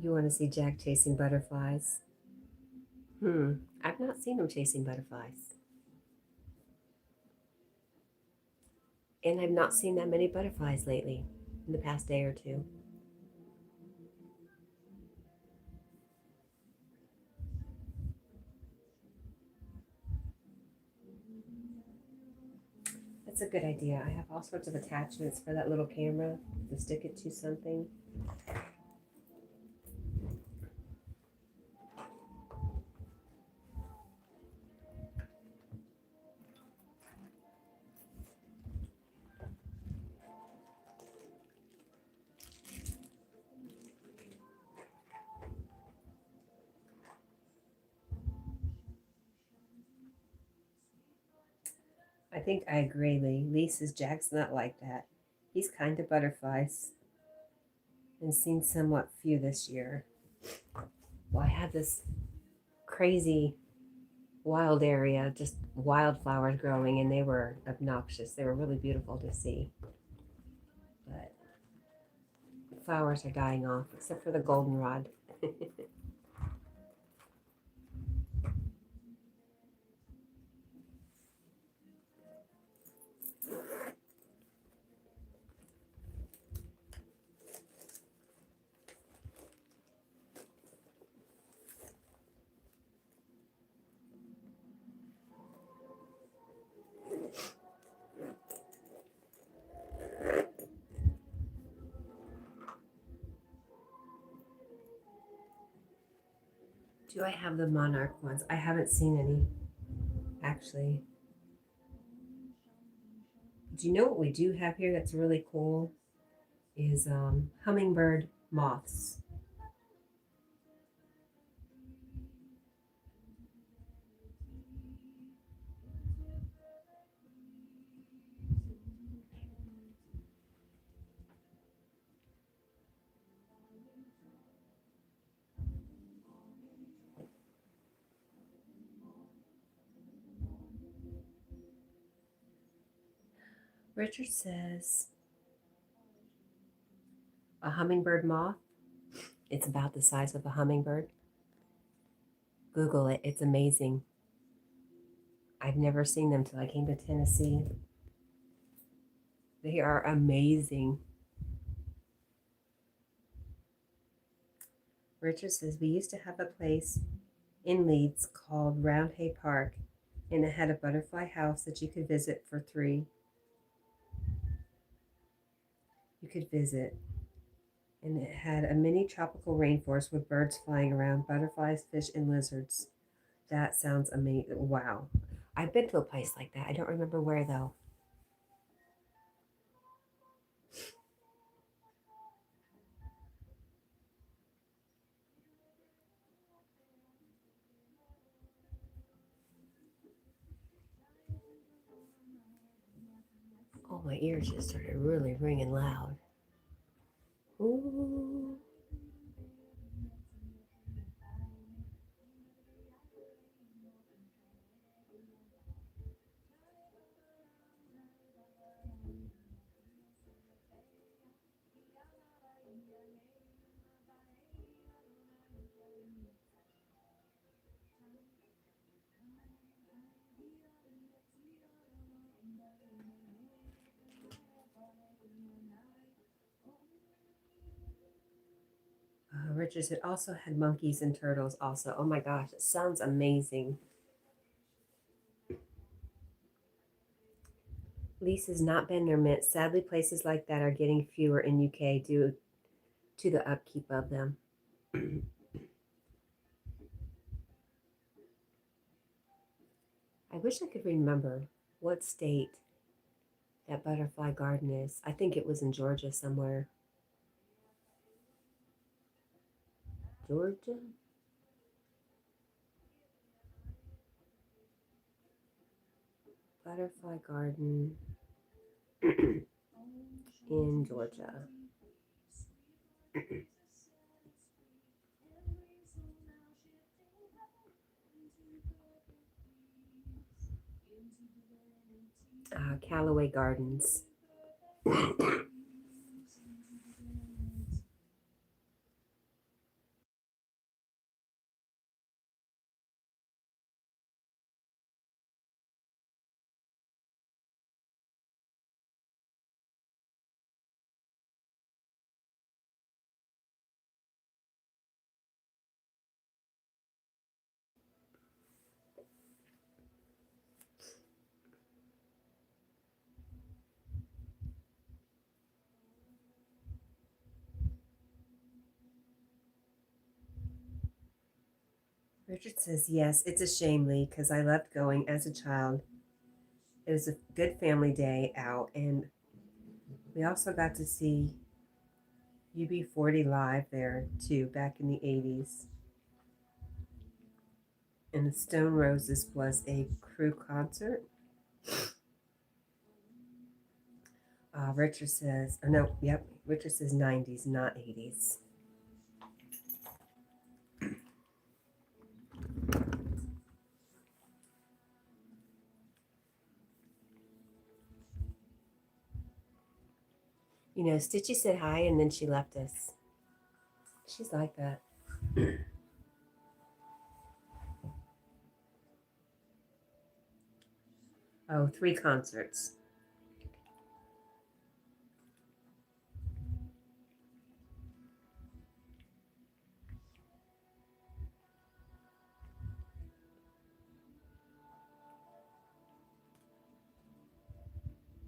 You want to see Jack chasing butterflies? I've not seen him chasing butterflies. And I've not seen that many butterflies lately, in the past day or two. That's a good idea. I have all sorts of attachments for that little camera to stick it to something. I think I agree, Lee. Lee says Jack's not like that. He's kind to butterflies and seen somewhat few this year. Well, I had this crazy wild area, just wildflowers growing, and they were obnoxious. They were really beautiful to see. But the flowers are dying off, except for the goldenrod. Do I have the monarch ones? I haven't seen any, actually. Do you know what we do have here that's really cool? Is hummingbird moths. Richard says a hummingbird moth. It's about the size of a hummingbird. Google it. It's amazing. I've never seen them till I came to Tennessee. They are amazing. Richard says we used to have a place in Leeds called Roundhay Park, and it had a butterfly house that you could visit for free. You could visit. And it had a mini tropical rainforest with birds flying around, butterflies, fish, and lizards. That sounds amazing. Wow. I've been to a place like that. I don't remember where, though. Oh, my ears just started really ringing loud. Ooh. Richard said also had monkeys and turtles also. Oh my gosh, it sounds amazing. Lease has not been near mint. Sadly, places like that are getting fewer in UK due to the upkeep of them. I wish I could remember what state that butterfly garden is. I think it was in Georgia somewhere. Georgia? Butterfly garden in Georgia. Callaway Gardens. Richard says, yes, it's a shame, Lee, because I loved going as a child. It was a good family day out, and we also got to see UB40 live there, too, back in the 80s. And the Stone Roses was a crew concert. Richard says, oh no, yep, Richard says 90s, not 80s. You know, Stitchy said hi and then she left us. She's like that. Oh, 3 concerts.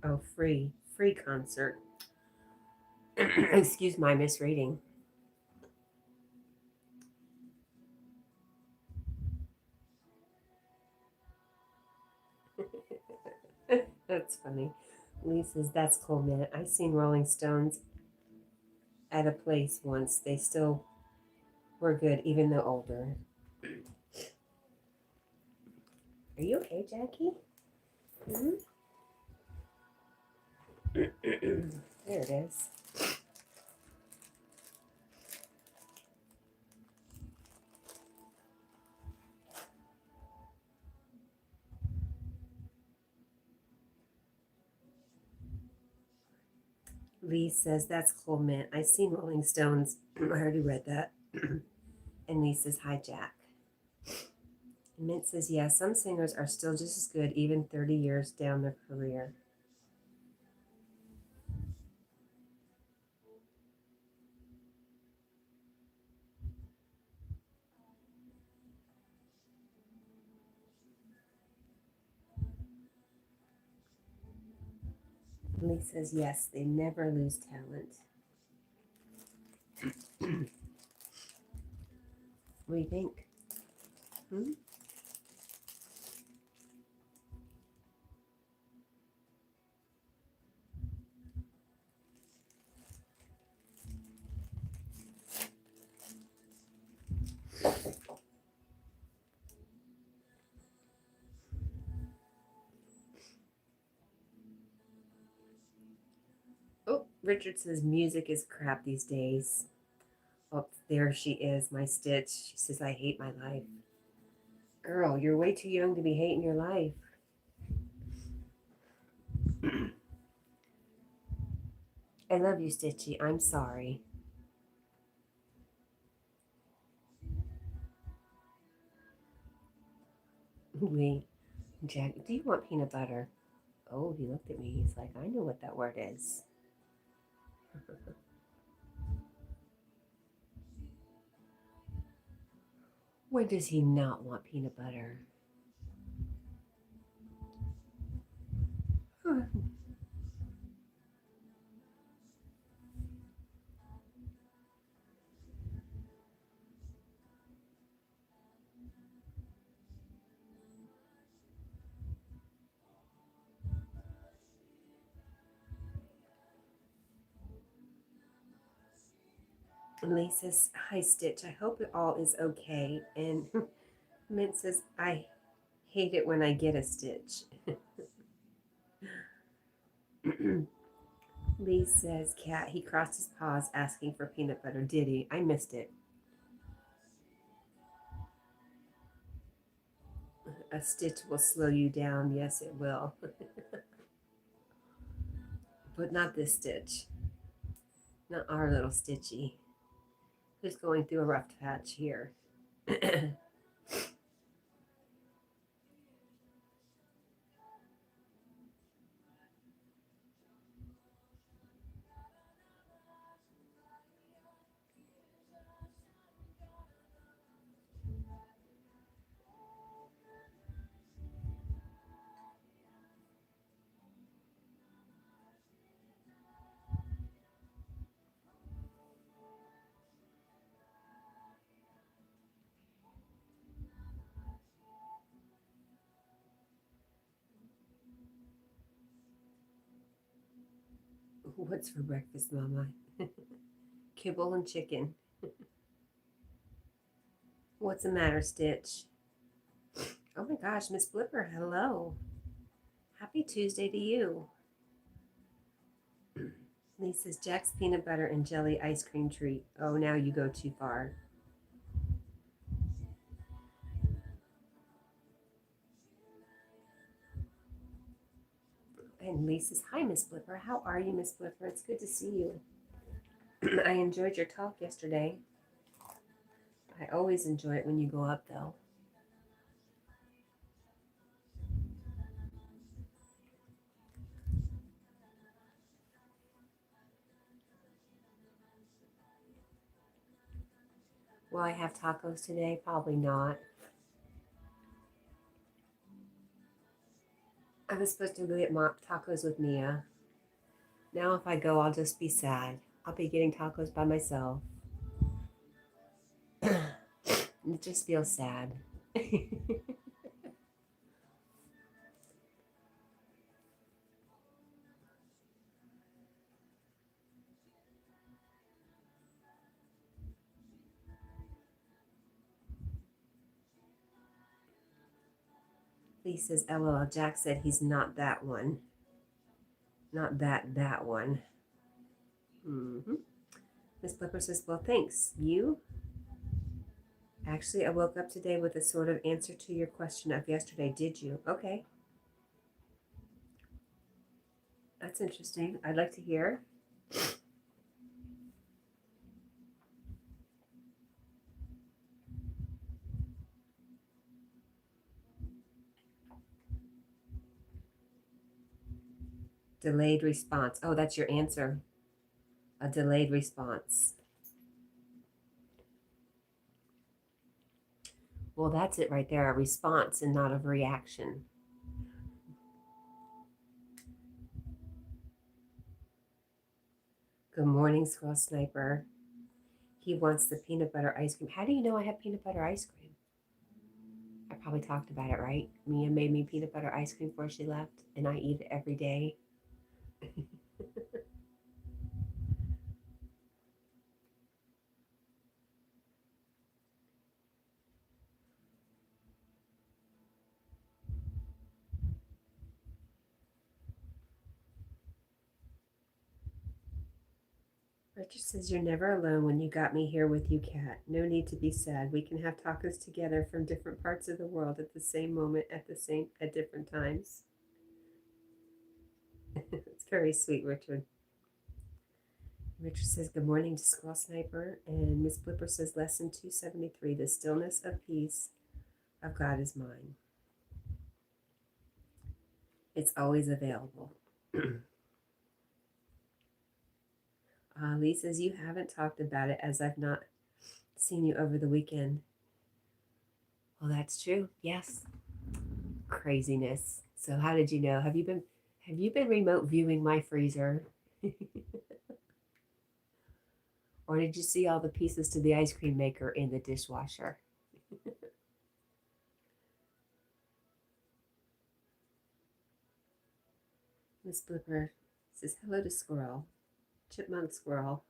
Oh, free concert. Excuse my misreading. That's funny. Lee says, that's cool, man. I seen Rolling Stones at a place once. They still were good, even though older. Are you okay, Jackie? Mm-hmm. There it is. Lee says, that's cool, man. I seen Rolling Stones. I already read that. And Lee says, hi, Jack. And Mint says, yeah, some singers are still just as good even 30 years down their career. Lee says, yes, they never lose talent. What do you think? Richard says music is crap these days. Oh, there she is, my Stitch. She says, I hate my life. Girl, you're way too young to be hating your life. I love you, Stitchy. I'm sorry. Wait, Jack, do you want peanut butter? Oh, he looked at me. He's like, I know what that word is. When does he not want peanut butter? Lee says, hi, Stitch. I hope it all is okay. And Mint says, I hate it when I get a stitch. Lee says, Cat, he crossed his paws asking for peanut butter. Did he? I missed it. A stitch will slow you down. Yes, it will. But not this Stitch. Not our little Stitchy. Who's going through a rough patch here. What's for breakfast, Mama? Kibble and chicken. What's the matter, Stitch? Oh my gosh, Miss Blipper, hello. Happy Tuesday to you. Lee says, Jack's peanut butter and jelly ice cream treat. Oh, now you go too far. And Lee says, hi, Miss Blipper. How are you, Miss Blipper? It's good to see you. I enjoyed your talk yesterday. I always enjoy it when you go up, though. Will I have tacos today? Probably not. I was supposed to go get tacos with Mia. Now if I go, I'll just be sad. I'll be getting tacos by myself. It just feels sad. Lee says, LOL, Jack said he's not that one. Not that one. Mm-hmm. Miss Blipper says, well, thanks. You? Actually, I woke up today with a sort of answer to your question of yesterday. Did you? Okay. That's interesting. I'd like to hear. Delayed response. Oh, that's your answer. A delayed response. Well, that's it right there. A response and not a reaction. Good morning, Squirrel Sniper. He wants the peanut butter ice cream. How do you know I have peanut butter ice cream? I probably talked about it, right? Mia made me peanut butter ice cream before she left, and I eat it every day. Richard says, you're never alone when you got me here with you, Cat. No need to be sad. We can have tacos together from different parts of the world at the same moment, at different times. It's very sweet, Richard. Richard says, good morning to Squall Sniper. And Miss Blipper says, lesson 273, the stillness of peace of God is mine. It's always available. Lee says, you haven't talked about it as I've not seen you over the weekend. Well, that's true. Yes. Craziness. So how did you know? Have you been remote viewing my freezer? Or did you see all the pieces to the ice cream maker in the dishwasher? Miss Blipper says hello to Squirrel. Chipmunk Squirrel.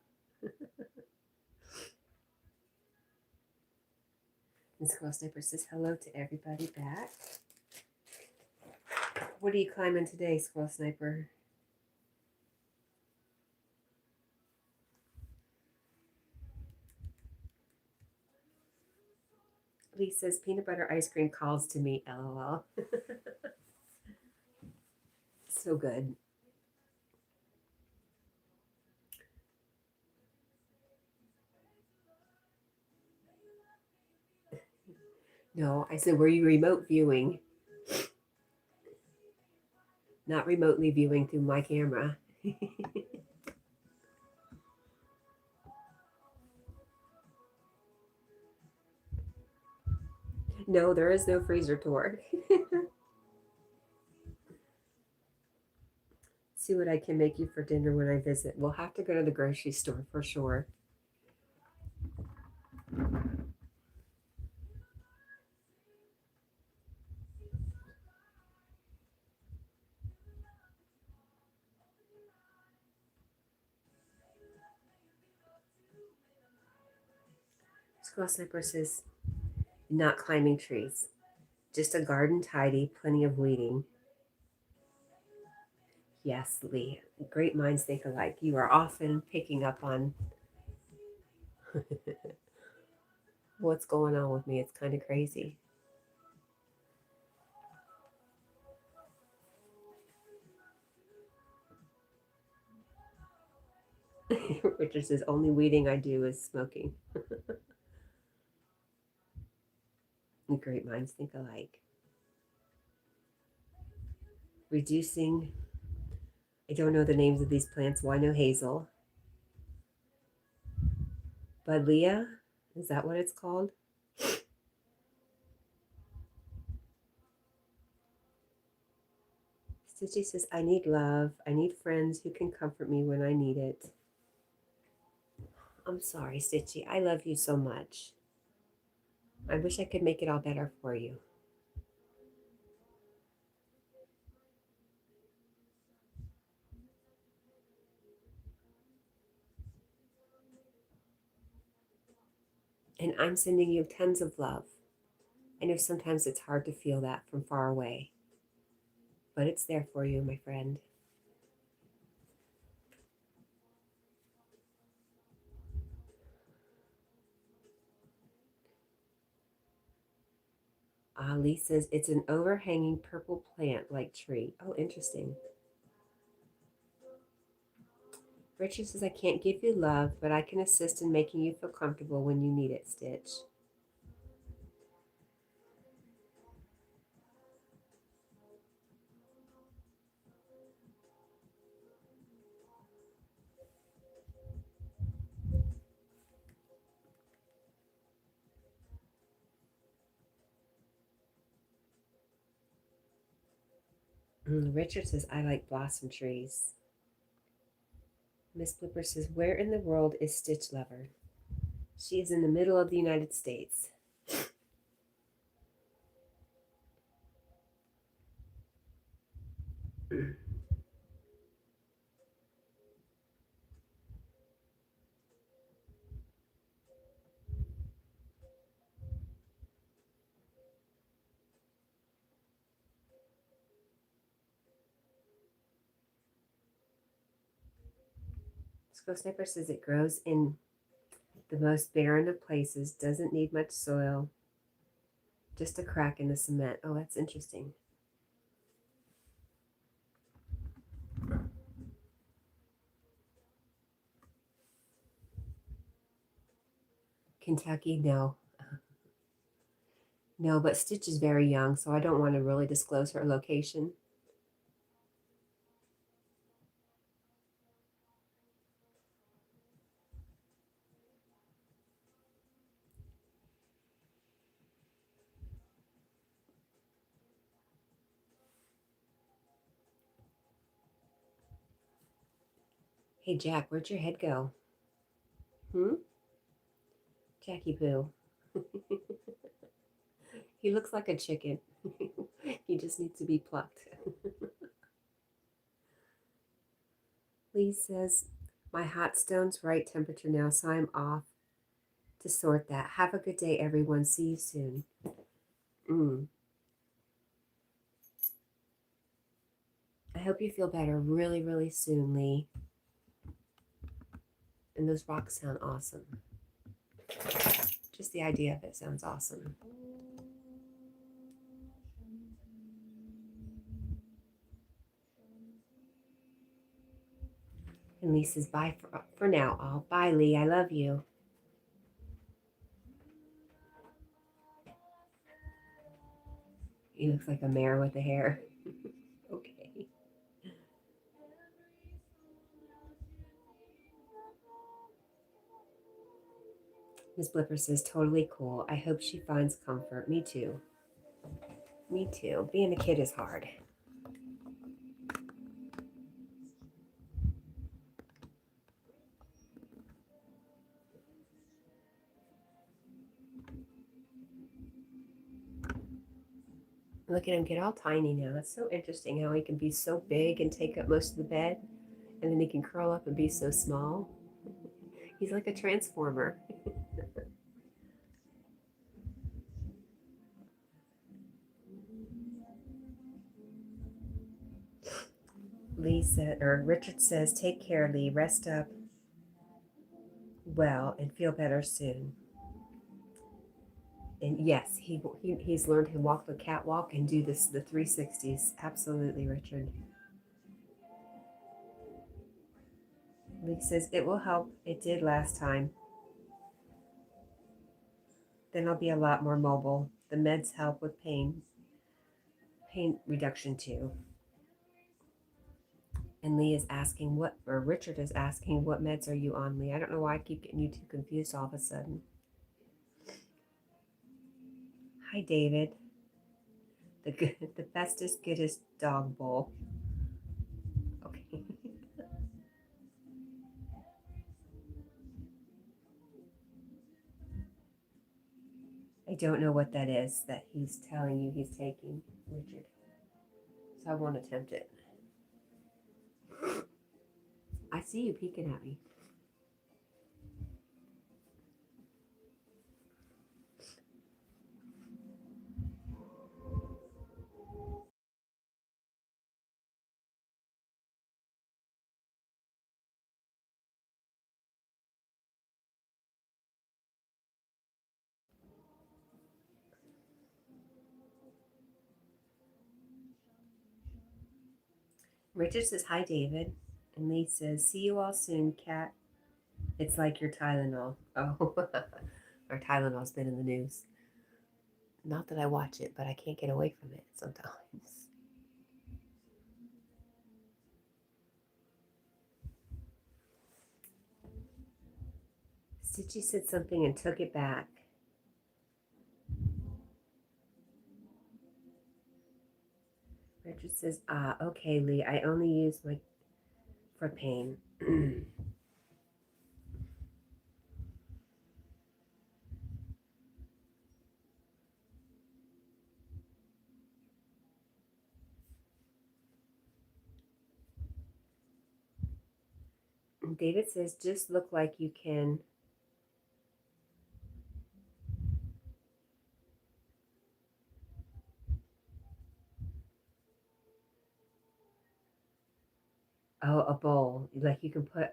And Squirrel Sniper says hello to everybody back. What are you climbing today, Squirrel Sniper? Lee says peanut butter ice cream calls to me, LOL. So good. No, I said, were you remote viewing? Not remotely viewing through my camera. No, there is no freezer tour. See what I can make you for dinner when I visit. We'll have to go to the grocery store for sure. Squirrel Sniper says, not climbing trees. Just a garden tidy, plenty of weeding. Yes, Lee. Great minds think alike. You are often picking up on what's going on with me. It's kind of crazy. Richard says, only weeding I do is smoking. Great minds think alike. Reducing, I don't know the names of these plants. Why no hazel? Buddleia, is that what it's called? Stitchy says, I need love. I need friends who can comfort me when I need it. I'm sorry, Stitchy. I love you so much. I wish I could make it all better for you. And I'm sending you tons of love. I know sometimes it's hard to feel that from far away, but it's there for you, my friend. Lee says it's an overhanging purple plant-like tree. Oh, interesting. Richard says, I can't give you love, but I can assist in making you feel comfortable when you need it, Stitch. Richard says, I like blossom trees. Miss Blipper says, where in the world is Stitch Lover? She is in the middle of the United States. Squirrel Sniper says it grows in the most barren of places, doesn't need much soil, just a crack in the cement. Oh, that's interesting. Kentucky, no. No, but Stitch is very young, so I don't want to really disclose her location. Hey, Jack, where'd your head go? Jackie Poo. He looks like a chicken. He just needs to be plucked. Lee says, my hot stone's right temperature now, so I'm off to sort that. Have a good day, everyone. See you soon. I hope you feel better really, really soon, Lee. And those rocks sound awesome. Just the idea of it sounds awesome. And Lee says, bye for now, all. Bye, Lee. I love you. He looks like a mare with the hair. Okay. Miss Blipper says, totally cool. I hope she finds comfort. Me too. Me too. Being a kid is hard. Look at him get all tiny now. It's so interesting how he can be so big and take up most of the bed, and then he can curl up and be so small. He's like a transformer. Richard says, take care, Lee. Rest up well and feel better soon. And yes, he's learned to walk the catwalk and do the 360s. Absolutely, Richard. Lee says, it will help. It did last time. Then I'll be a lot more mobile. The meds help with pain reduction too. And Lee is asking Richard is asking, what meds are you on, Lee? I don't know why I keep getting you two confused all of a sudden. Hi, David. The bestest, goodest dog bowl. Okay. I don't know what that is that he's telling you he's taking, Richard. So I won't attempt it. I see you peeking at me. Richard says, hi, David. And Lee says, see you all soon, Cat. It's like your Tylenol. Oh, our Tylenol's been in the news. Not that I watch it, but I can't get away from it sometimes. Stitchy said something and took it back. Richard says, okay, Lee, I only use for pain. David says, just look like you can. Oh, a bowl. Like you can put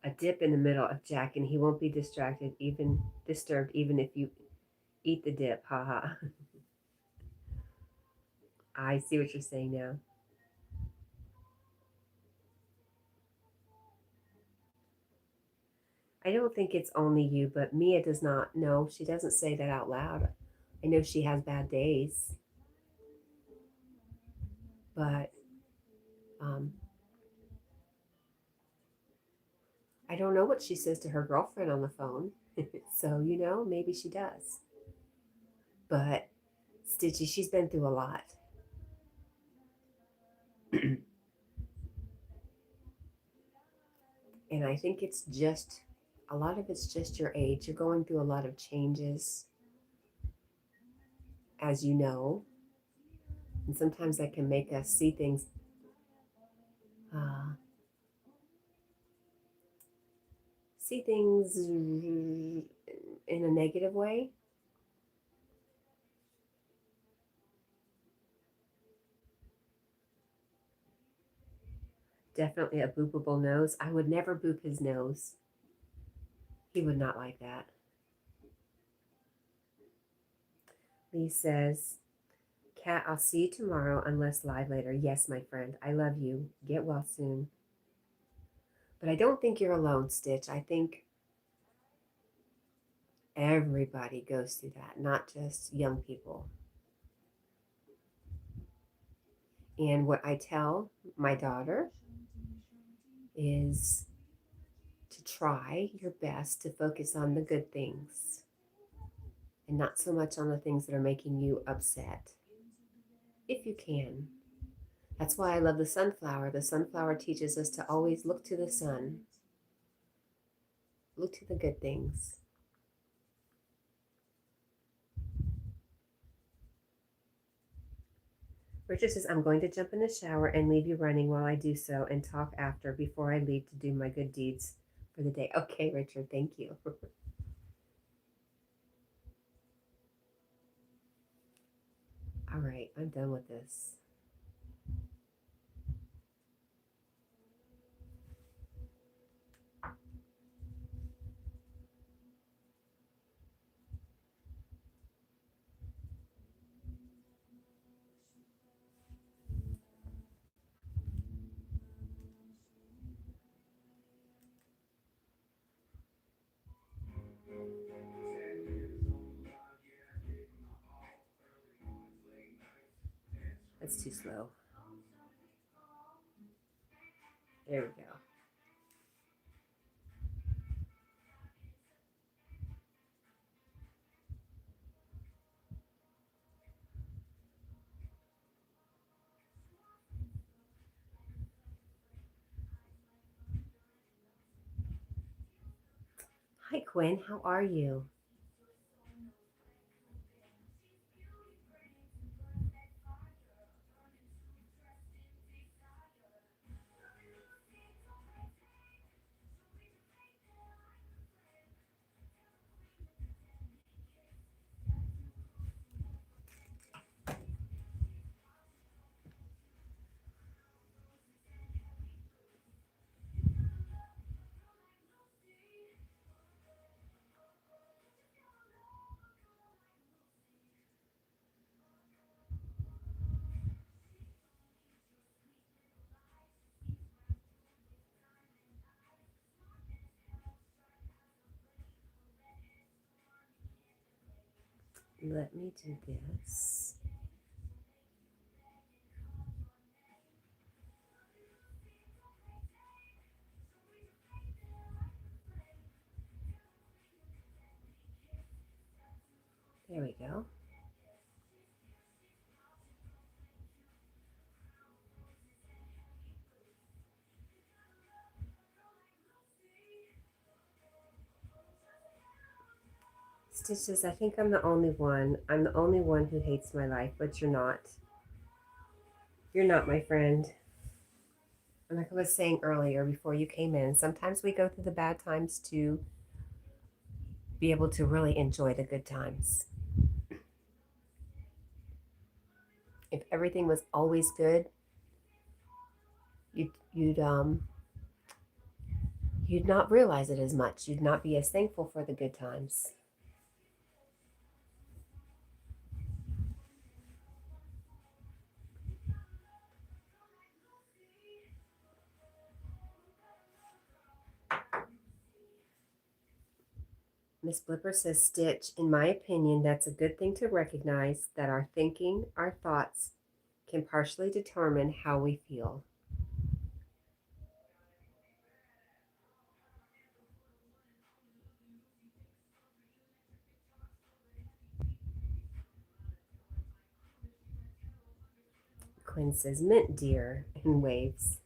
a dip in the middle of Jack, and he won't be disturbed even if you eat the dip. Haha. I see what you're saying now. I don't think it's only you, but Mia does not know. She doesn't say that out loud. I know she has bad days, but um, I don't know what she says to her girlfriend on the phone. So, maybe she does. But Stitchy, she's been through a lot. And I think a lot of it's just your age. You're going through a lot of changes, as you know. And sometimes that can make us uh, see things in a negative way. Definitely a boopable nose. I would never boop his nose. He would not like that. Lee says, Cat, I'll see you tomorrow unless live later. Yes, my friend. I love you. Get well soon. But I don't think you're alone, Stitch. I think everybody goes through that, not just young people. And what I tell my daughter is to try your best to focus on the good things and not so much on the things that are making you upset, if you can. That's why I love the sunflower. The sunflower teaches us to always look to the sun, look to the good things. Richard says, I'm going to jump in the shower and leave you running while I do so and talk after before I leave to do my good deeds for the day. Okay, Richard, thank you. All right, I'm done with this. That's too slow. There we go. Hi, Quinn. How are you? Let me do this. There we go. Stitch says, I think I'm the only one. I'm the only one who hates my life, but you're not. You're not, my friend. And like I was saying earlier before you came in, sometimes we go through the bad times to be able to really enjoy the good times. If everything was always good, you'd you'd not realize it as much. You'd not be as thankful for the good times. Miss Blipper says, Stitch, in my opinion, that's a good thing to recognize that our thinking, our thoughts, can partially determine how we feel. Quinn says, mint dear, and waves.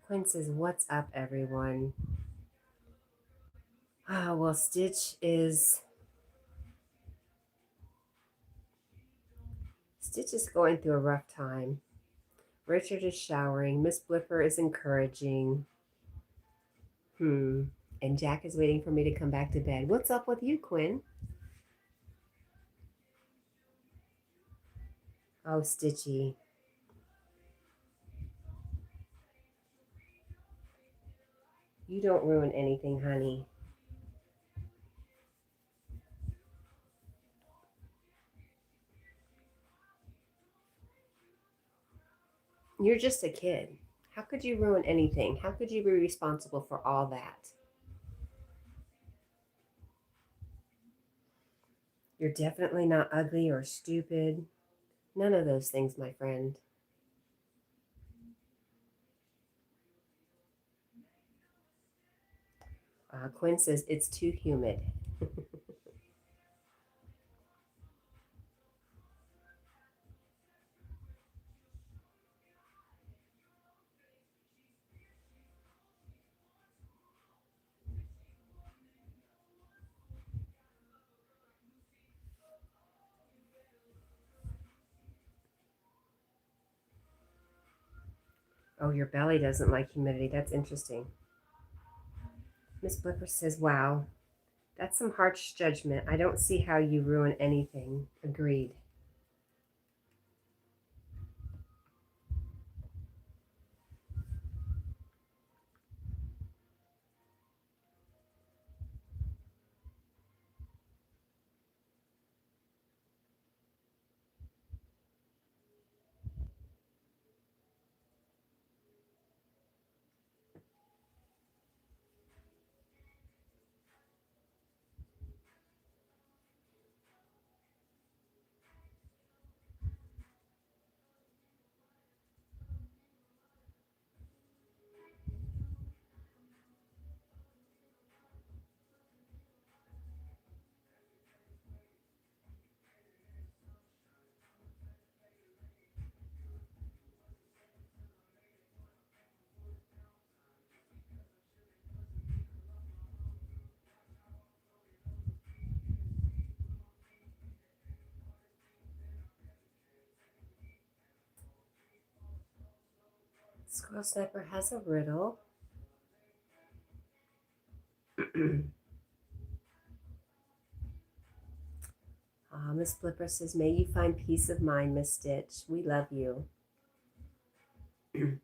Quinn says, what's up, everyone? Well, Stitch is going through a rough time. Richard is showering. Miss Blipper is encouraging. And Jack is waiting for me to come back to bed. What's up with you, Quinn? Oh, Stitchy. You don't ruin anything, honey. You're just a kid. How could you ruin anything? How could you be responsible for all that? You're definitely not ugly or stupid. None of those things, my friend. Quinn says, it's too humid. Oh, your belly doesn't like humidity. That's interesting. Miss Blipper says, wow, that's some harsh judgment. I don't see how you ruin anything. Agreed. Squirrel Sniper has a riddle. Miss Blipper says, may you find peace of mind, Miss Stitch. We love you. And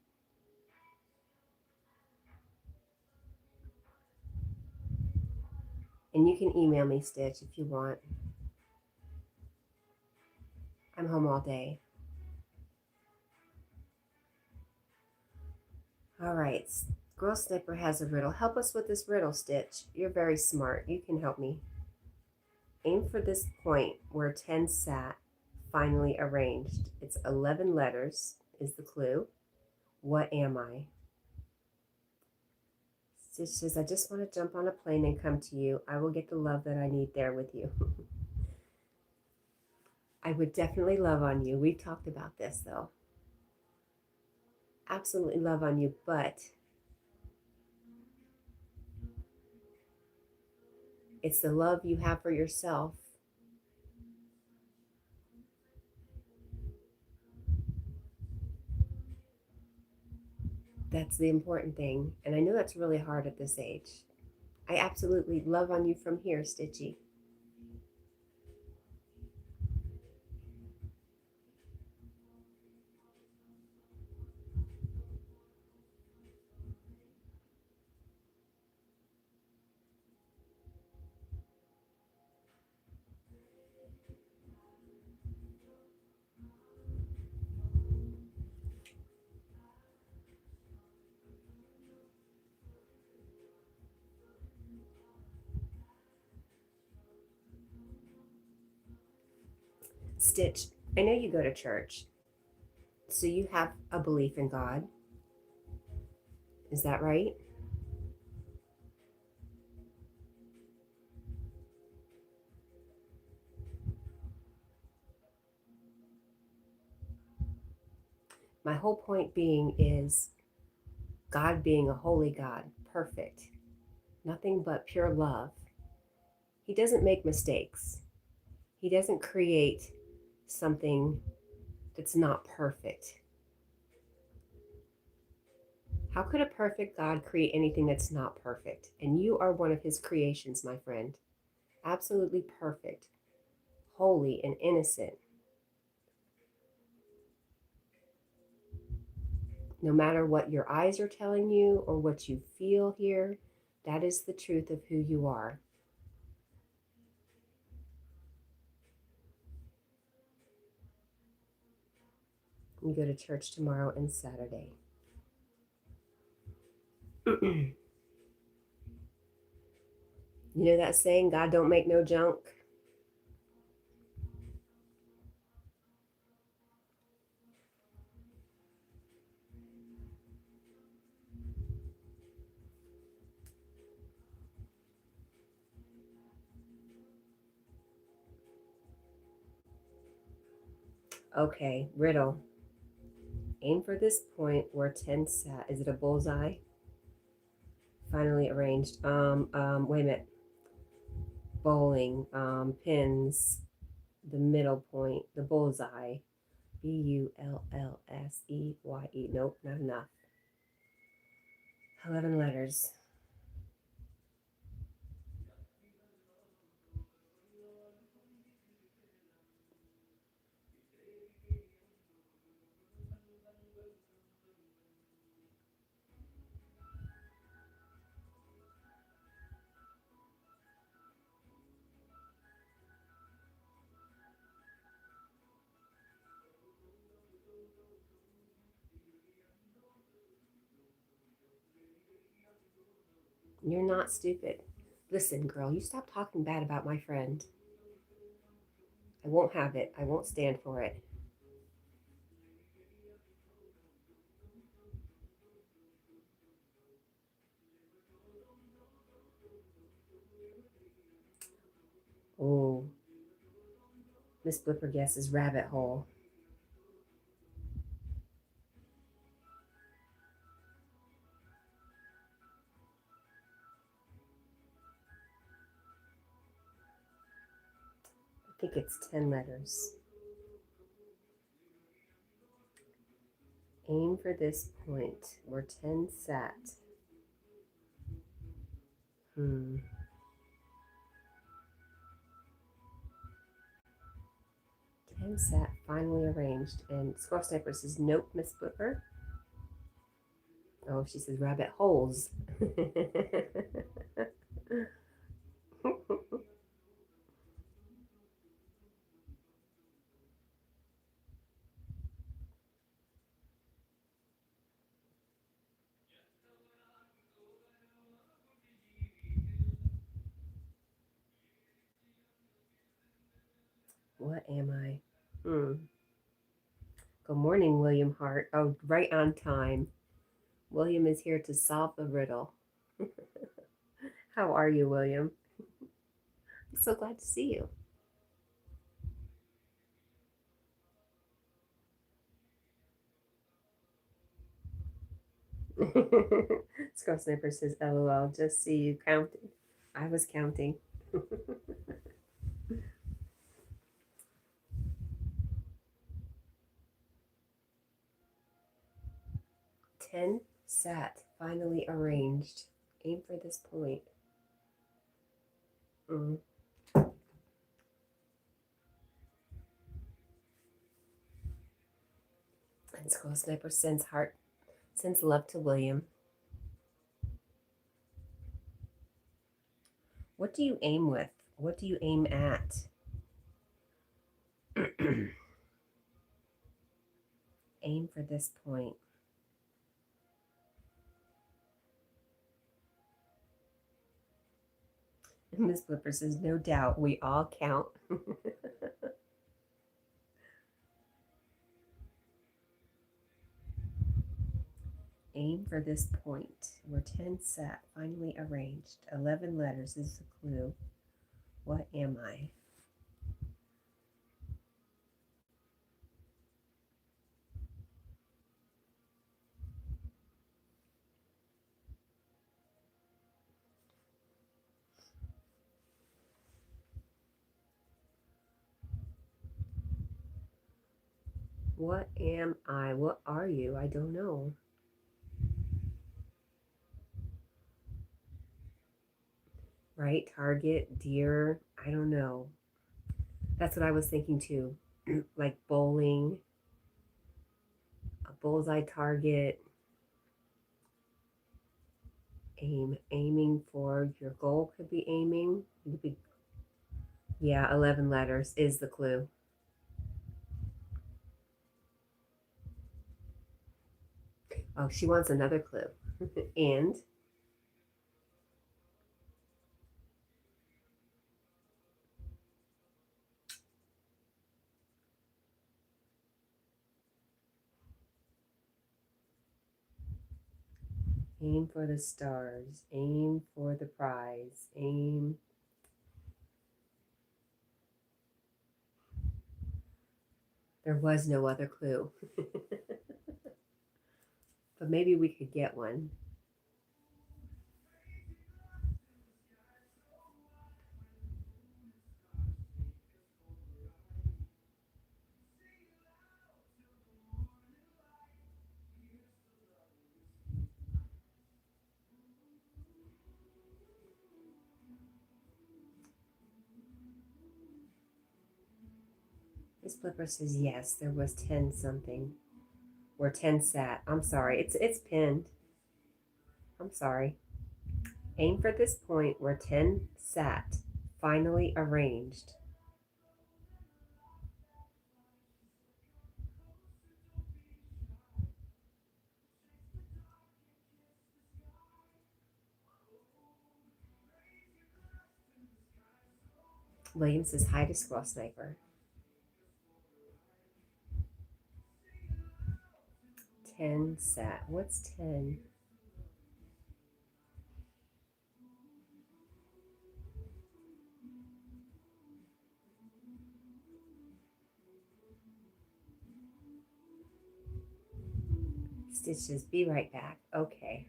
you can email me, Stitch, if you want. I'm home all day. All right. Squirrel Sniper has a riddle. Help us with this riddle, Stitch. You're very smart. You can help me. Aim for this point where 10 sat, finally arranged. It's 11 letters is the clue. What am I? Stitch says, I just want to jump on a plane and come to you. I will get the love that I need there with you. I would definitely love on you. We've talked about this, though. Absolutely love on you, but it's the love you have for yourself. That's the important thing. And I know that's really hard at this age. I absolutely love on you from here, Stitchy. Stitch, I know you go to church, so you have a belief in God. Is that right? My whole point being is God being a holy God, perfect, nothing but pure love. He doesn't make mistakes. He doesn't create something that's not perfect. How could a perfect God create anything that's not perfect? And you are one of his creations, my friend. Absolutely perfect, holy, and innocent. No matter what your eyes are telling you or what you feel here, that is the truth of who you are. You go to church tomorrow and Saturday. You know that saying, God don't make no junk? Okay, riddle. Aim for this point where 10 sat. Is it a bullseye? Finally arranged. Wait a minute. Bowling, pins, the middle point, the bullseye. Bullseye. Nope, not enough. 11 letters. You're not stupid. Listen, girl, you stop talking bad about my friend. I won't have it. I won't stand for it. Oh, Miss Blipper guesses rabbit hole. I think it's 10 letters. Aim for this point where 10 sat. 10 sat, finally arranged. And Squirrel Sniper says, nope, Miss Blipper. Oh, she says rabbit holes. What am I? Good morning, William Hart. Oh, right on time. William is here to solve the riddle. How are you, William? I'm so glad to see you. Scroll Sniper says, LOL, just see you counting. I was counting. 10 sat, finally arranged. Aim for this point. Mm. And Scroll Sniper sends heart, sends love to William. What do you aim with? What do you aim at? Aim for this point. And Miss Flipper says, no doubt, we all count. Aim for this point. Where 10 sat, finally arranged. 11 letters is the clue. What am I? What am I? What are you? I don't know. Right? Target, deer, I don't know. That's what I was thinking too. Like bowling, a bullseye target, aiming for your goal could be aiming. Could be, yeah, 11 letters is the clue. Oh, she wants another clue. And aim for the stars, aim for the prize, aim. There was no other clue. But maybe we could get one. Miss Flipper says yes, there was 10 something. Where 10 sat. I'm sorry. It's pinned. I'm sorry. Aim for this point where 10 sat. Finally arranged. William says hi to Squirrel Sniper. 10 sat. What's 10? Stitch says, be right back. Okay.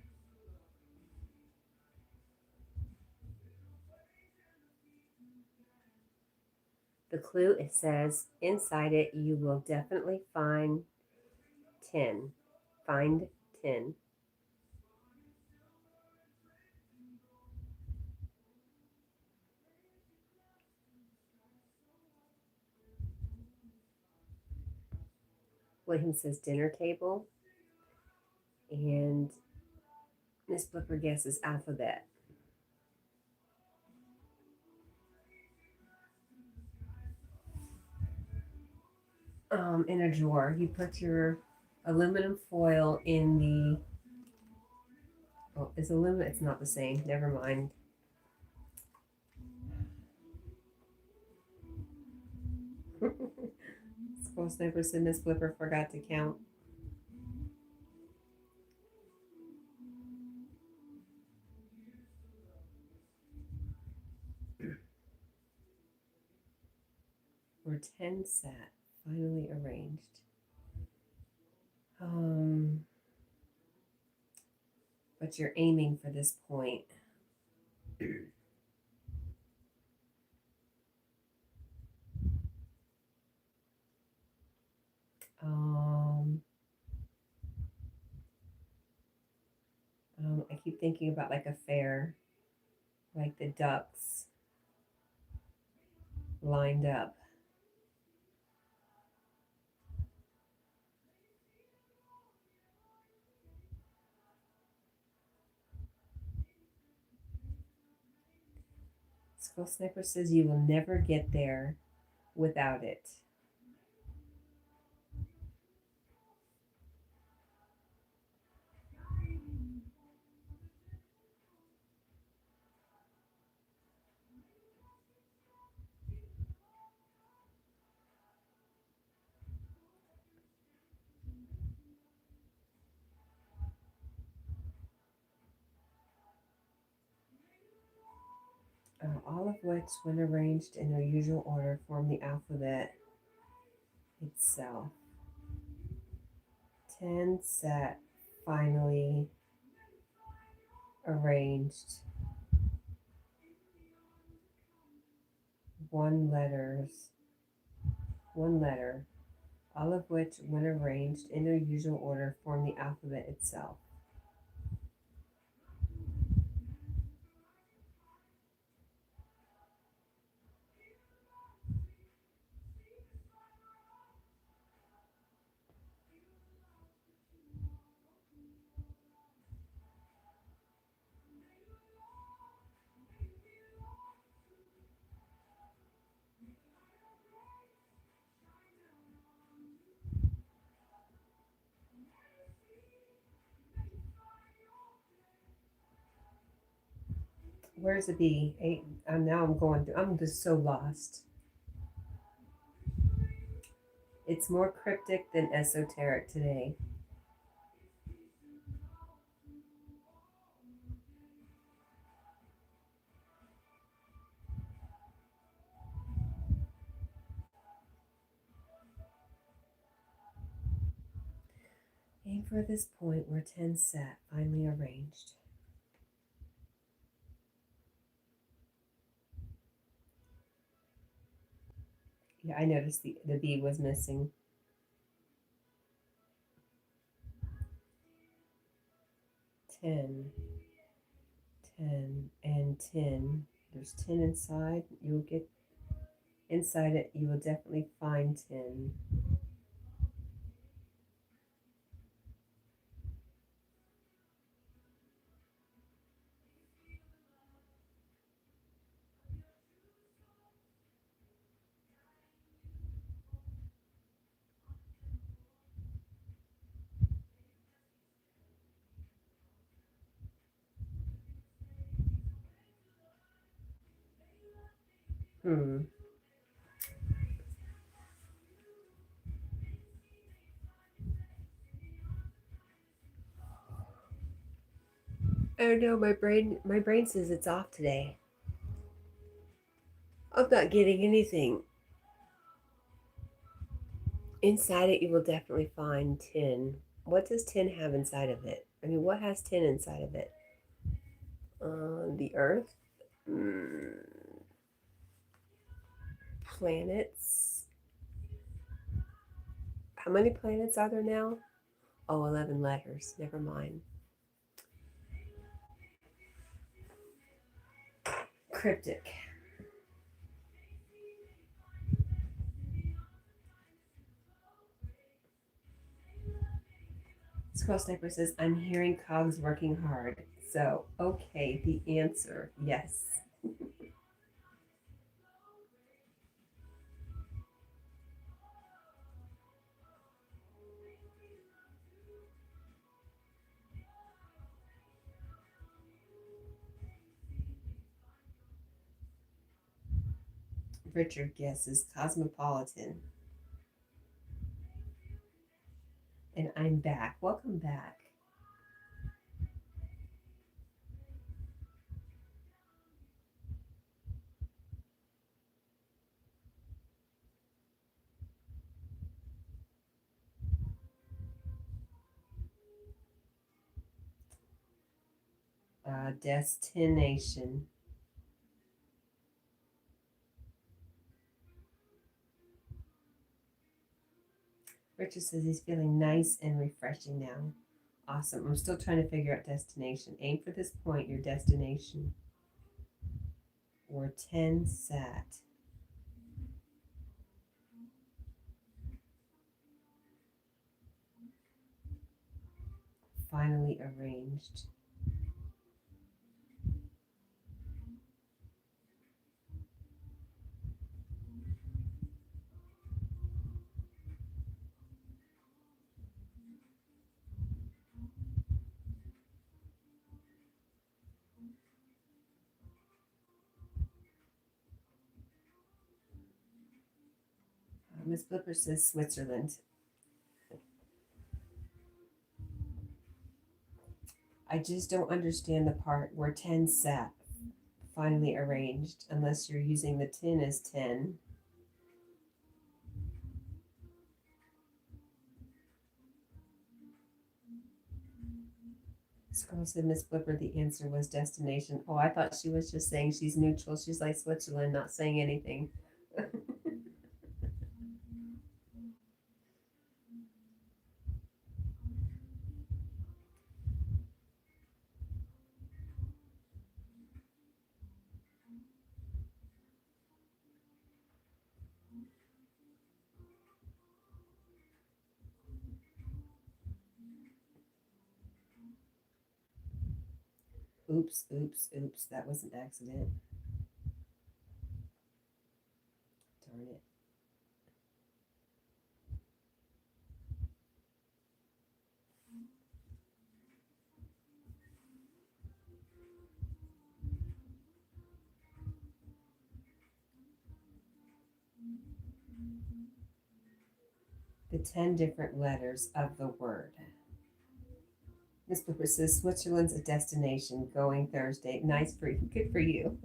The clue, it says, inside it, you will definitely find 10. Find 10. William says dinner table. And Miss Flipper guesses alphabet. In a drawer. You put your aluminum foil in the. Oh, it's aluminum. It's not the same. Never mind. Squirrel Sniper said Miss Flipper forgot to count. where 10 sat, finally arranged. But you're aiming for this point. I keep thinking about like a fair, like the ducks lined up. Skull Sniper says you will never get there without it. All of which, when arranged in their usual order, form the alphabet itself. 10 set, finally arranged. One letter, all of which, when arranged in their usual order, form the alphabet itself. Where's the B? 8. Now I'm going through. I'm just so lost. It's more cryptic than esoteric today. Aim for this point where 10 sat, finally arranged. Yeah, I noticed the B was missing. 10, 10, and 10. There's 10 inside. You'll get inside it. You will definitely find 10. Oh no, my brain says it's off today. I'm not getting anything. Inside it, you will definitely find 10. What does 10 have inside of it? I mean, what has 10 inside of it? The Earth? Planets? How many planets are there now? Oh, 11 letters. Never mind. Cryptic. Skull Sniper says, I'm hearing cogs working hard. So, okay, the answer, yes. Richard guesses cosmopolitan. And I'm back. Welcome back. Destination. Richard says he's feeling nice and refreshing now. Awesome. I'm still trying to figure out destination. Aim for this point, your destination. Or 10 sat. Finally arranged. Miss Blipper says Switzerland. I just don't understand the part where 10 sat, finally arranged, unless you're using the 10 as 10. Scroll said Miss Blipper, the answer was destination. Oh, I thought she was just saying she's neutral. She's like Switzerland, not saying anything. Oops, oops, oops. That was an accident. Darn it. The 10 different letters of the word. Miss Blipper says Switzerland's a destination going Thursday. Nice for you. Good for you.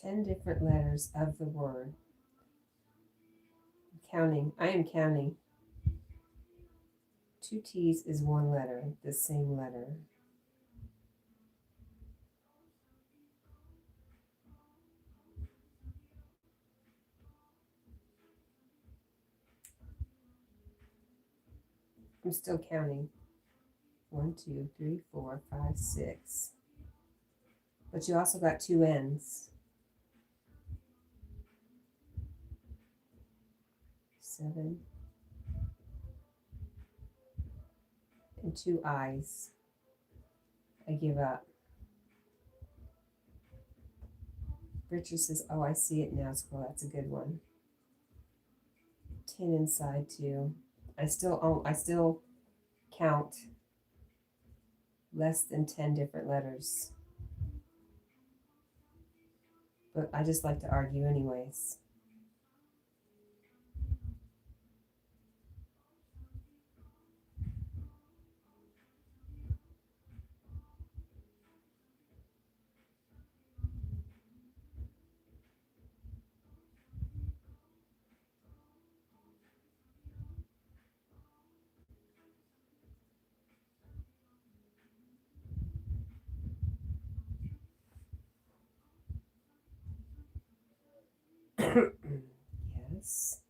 10 different letters of the word. Counting. I am counting. 2 T's is 1 letter, the same letter. I'm still counting. 1, 2, 3, 4, 5, 6. But you also got 2 N's. 7. And 2 I's. I give up. Richard says, oh, I see it now, Squirrel. That's a good one. 10 inside too. I still count less than 10 different letters. But I just like to argue anyways. Yes.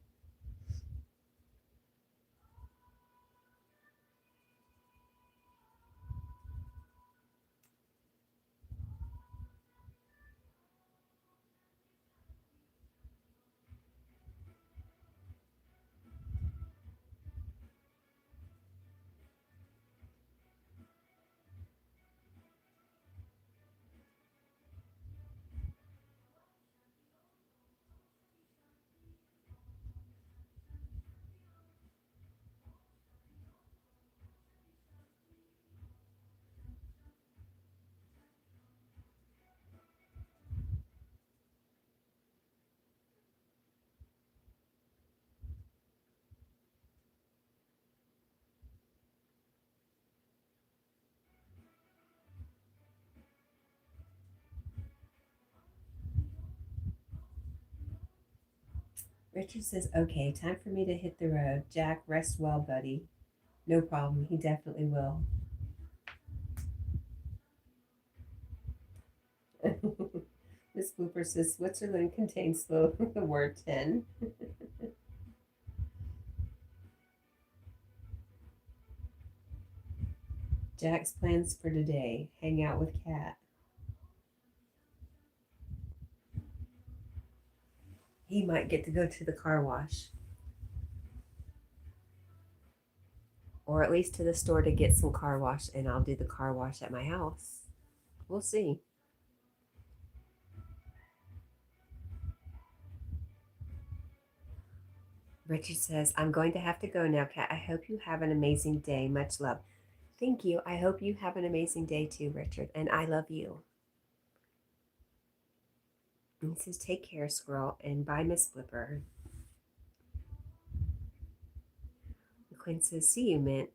Richard says, okay, time for me to hit the road. Jack, rest well, buddy. No problem. He definitely will. Miss Blooper says, Switzerland contains the word 10. Jack's plans for today, hang out with Cat. He might get to go to the car wash. Or at least to the store to get some car wash, and I'll do the car wash at my house. We'll see. Richard says, I'm going to have to go now, Kat. I hope you have an amazing day. Much love. Thank you. I hope you have an amazing day too, Richard. And I love you. And he says, take care, squirrel. And bye, Miss Flipper. And Quinn says, see you, Mint.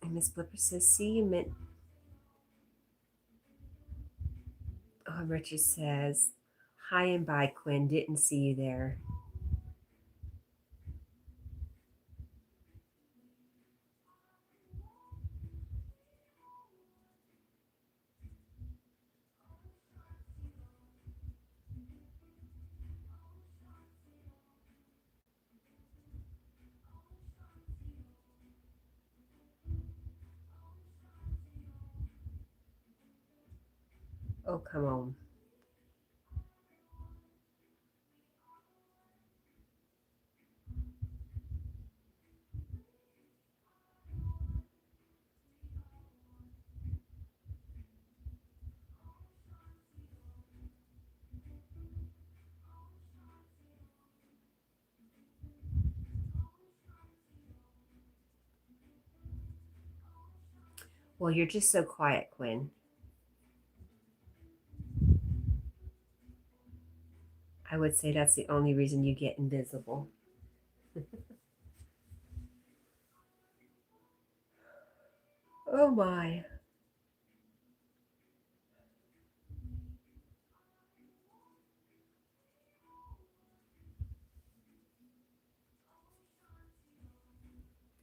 And Miss Flipper says, see you, Mint. Oh, Richard says, hi and bye, Quinn. Didn't see you there. Oh, come on. Well, you're just so quiet, Quinn. I would say that's the only reason you get invisible. Oh, my.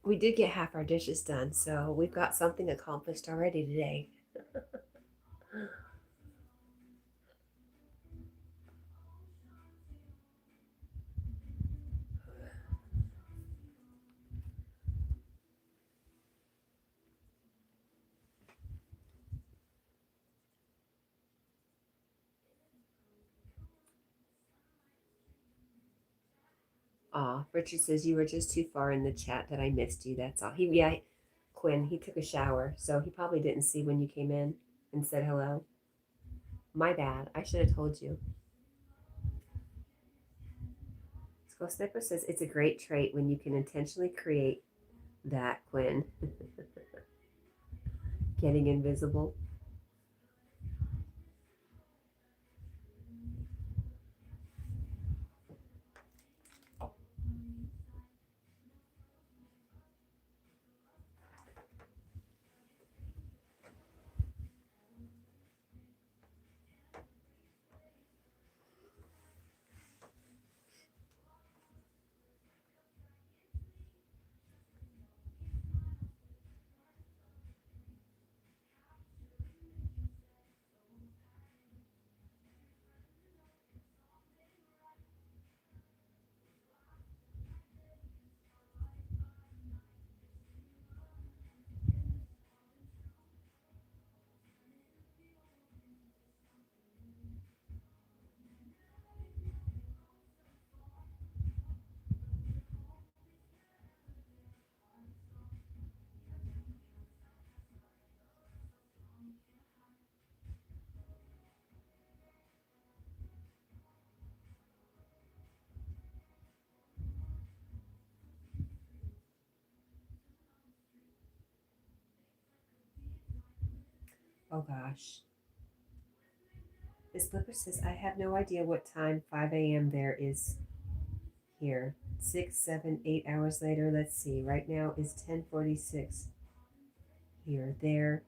We did get half our dishes done, so we've got something accomplished already today. Aw, Richard says you were just too far in the chat that I missed you. That's all. Quinn, he took a shower, so he probably didn't see when you came in and said hello. My bad. I should have told you. Skull Snipper says it's a great trait when you can intentionally create that, Quinn. Getting invisible. Oh gosh. Miss Flipper says, I have no idea what time 5 a.m. there is here. 6, 7, 8 hours later. Let's see. Right now is 10:46 here. There,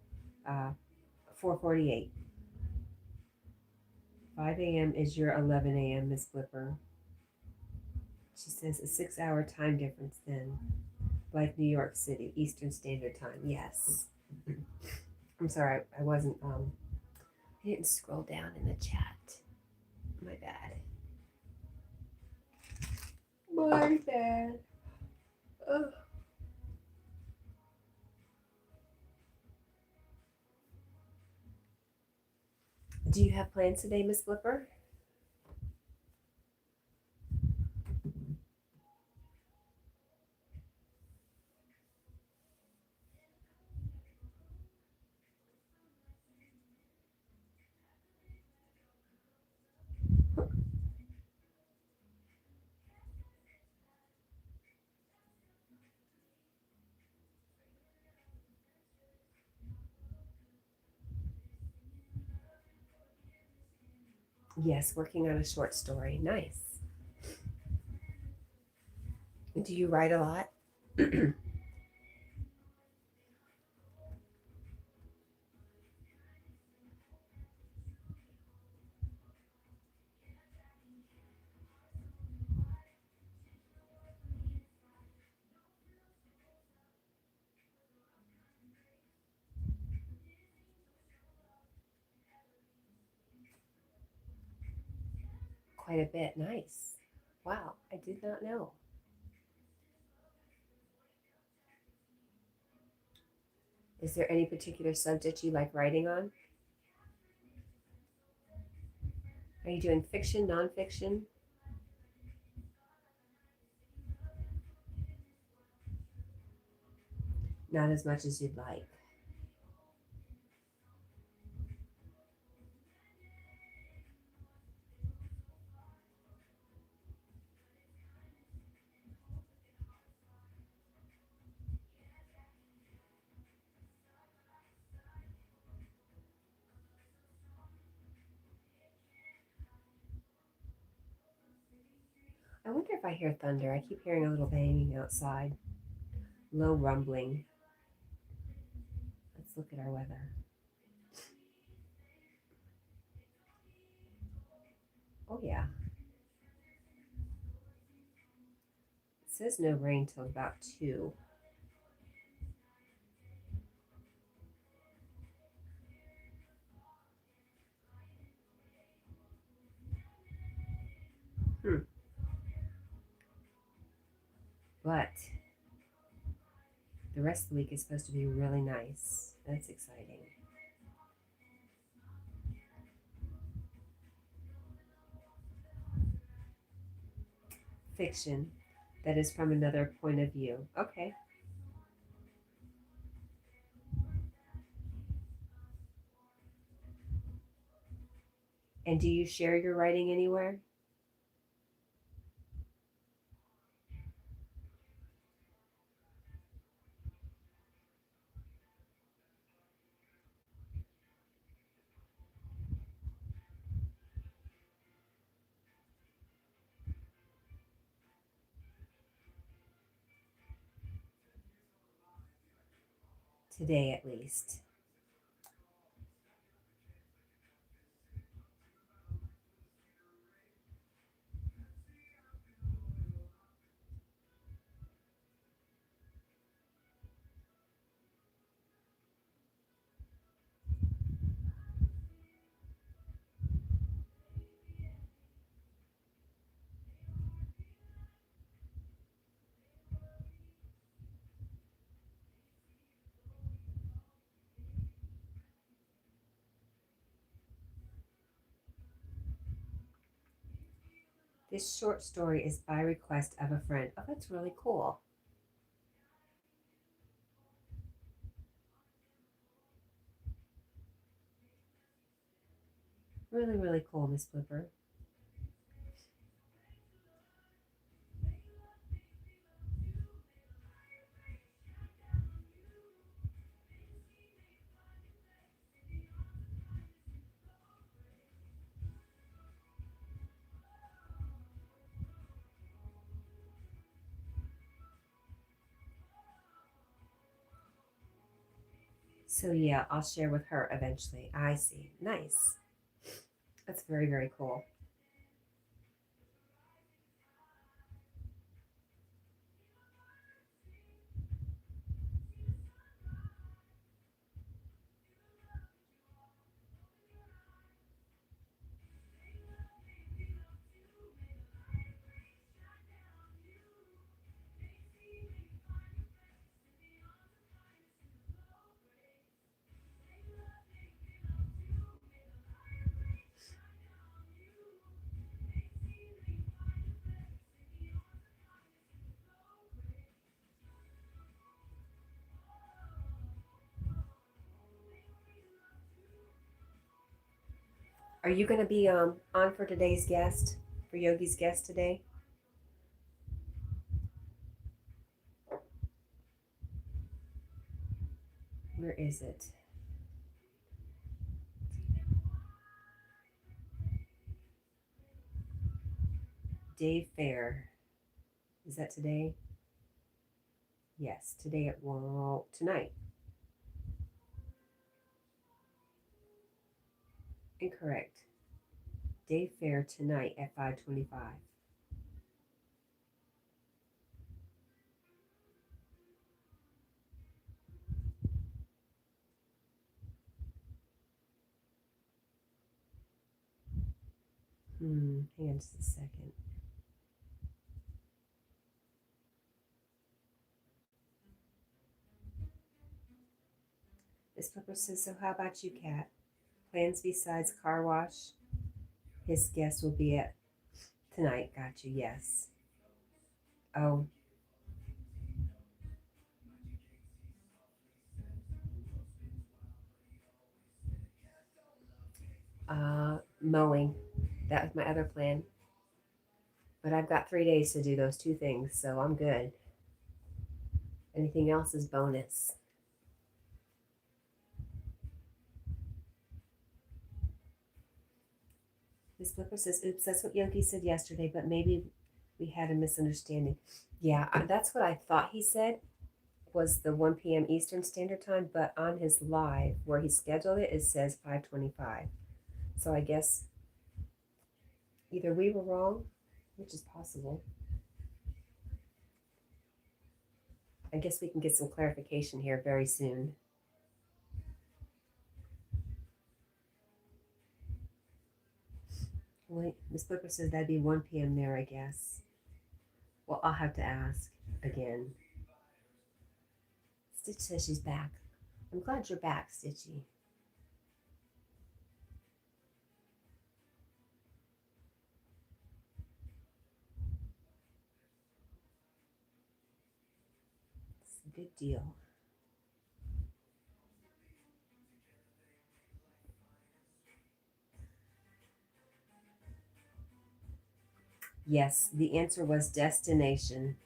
4:48. 5 a.m. is your 11 a.m., Miss Flipper. She says a 6-hour time difference then, like New York City, Eastern Standard Time. Yes. I'm sorry, I wasn't, I didn't scroll down in the chat. My bad. My bad. Ugh. Do you have plans today, Miss Flipper? Yes, working on a short story. Nice. Do you write a lot? Quite a bit. Nice. Wow, I did not know. Is there any particular subject you like writing on? Are you doing fiction, nonfiction? Not as much as you'd like. I wonder if I hear thunder. I keep hearing a little banging outside. Low rumbling. Let's look at our weather. Oh yeah. It says no rain till about 2. But the rest of the week is supposed to be really nice. That's exciting. Fiction that is from another point of view. Okay. And do you share your writing anywhere? Today, at least. This short story is by request of a friend. Oh, that's really cool. Really, really cool, Miss Flipper. So yeah, I'll share with her eventually. I see. Nice. That's very, very cool. Are you going to be on for today's guest, for Yogi's guest today? Where is it? Dave Fair. Is that today? Yes, today at tonight. Incorrect. Dave Fair tonight at 5:25. Hang on just a second. Miss Pepper says, so how about you, Kat? Plans besides car wash? His guest will be at tonight. Got you, yes. Oh. Mowing. That was my other plan. But I've got 3 days to do those two things, so I'm good. Anything else is bonus. Miss Flipper says, oops, that's what Yogi said yesterday, but maybe we had a misunderstanding. Yeah, that's what I thought he said was the 1 p.m. Eastern Standard Time, but on his live where he scheduled it, it says 5:25. So I guess either we were wrong, which is possible. I guess we can get some clarification here very soon. Wait, Miss Flipper says that'd be 1 p.m. there, I guess. Well, I'll have to ask again. Stitch says she's back. I'm glad you're back, Stitchy. It's a good deal. Yes, the answer was destination.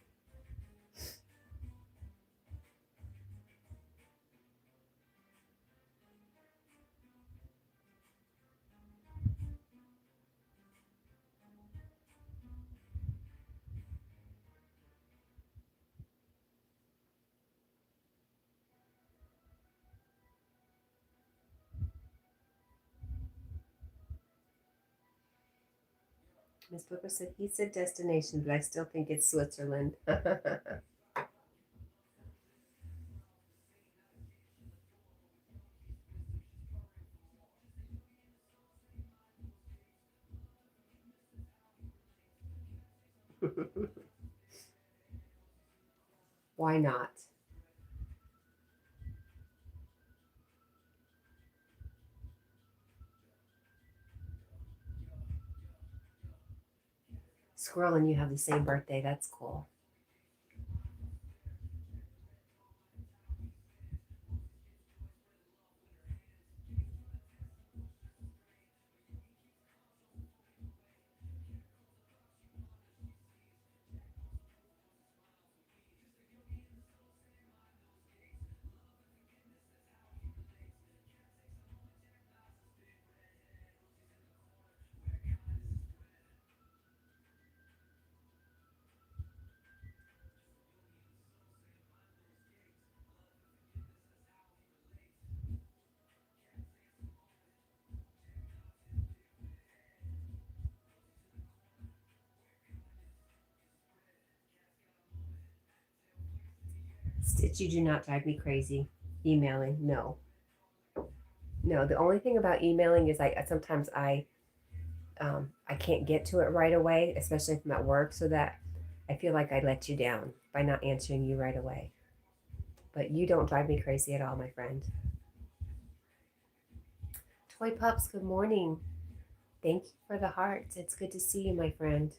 Miss Flipper said he said destination, but I still think it's Switzerland. Why not? Squirrel and you have the same birthday. That's cool. Stitchy, do not drive me crazy. Emailing, no. No, the only thing about emailing is sometimes I can't get to it right away, especially if I'm at work, so that I feel like I let you down by not answering you right away. But you don't drive me crazy at all, my friend. Toy Pups, good morning. Thank you for the hearts. It's good to see you, my friend.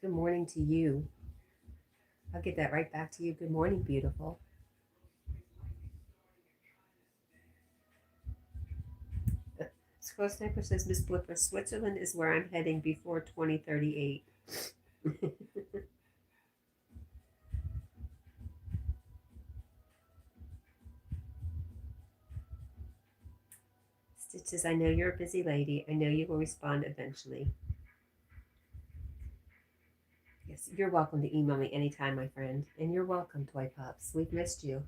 Good morning to you. I'll get that right back to you. Good morning, beautiful. Scroll Sniper says, Miss Blipper, Switzerland is where I'm heading before 2038. Stitch says, I know you're a busy lady. I know you will respond eventually. Yes, you're welcome to email me anytime, my friend. And you're welcome, Toy Pups. We've missed you.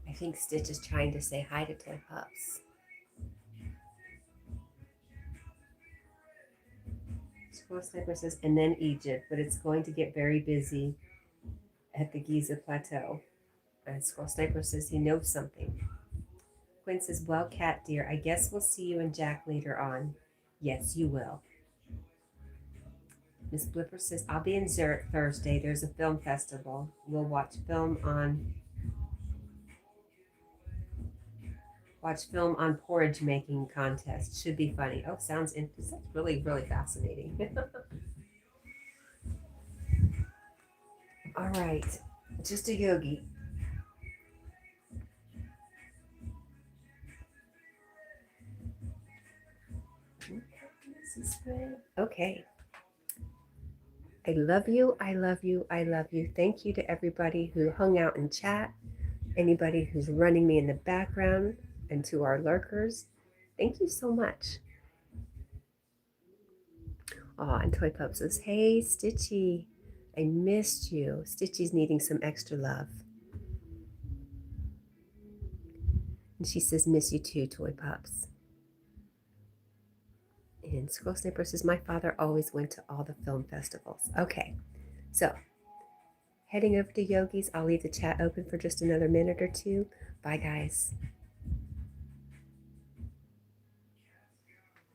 I think Stitch is trying to say hi to Toy Pups. Squirrel Sniper says, and then Egypt, but it's going to get very busy at the Giza Plateau. And Squirrel Sniper says he knows something. Quinn says, well, Cat dear, I guess we'll see you and Jack later on. Yes, you will. Miss Blipper says, I'll be in Zurich Thursday. There's a film festival. We'll watch film on porridge making contest. Should be funny. Oh, sounds interesting. That's really, really fascinating. All right. Just a yogi. Okay. I love you. I love you. I love you. Thank you to everybody who hung out in chat, anybody who's running me in the background, and to our lurkers. Thank you so much. Oh, and Toy Pup says, hey, Stitchy, I missed you. Stitchy's needing some extra love. And she says, miss you too, Toy Pups. And Squirrel Sniper says, my father always went to all the film festivals. Okay, so heading over to Yogi's. I'll leave the chat open for just another minute or two. Bye, guys.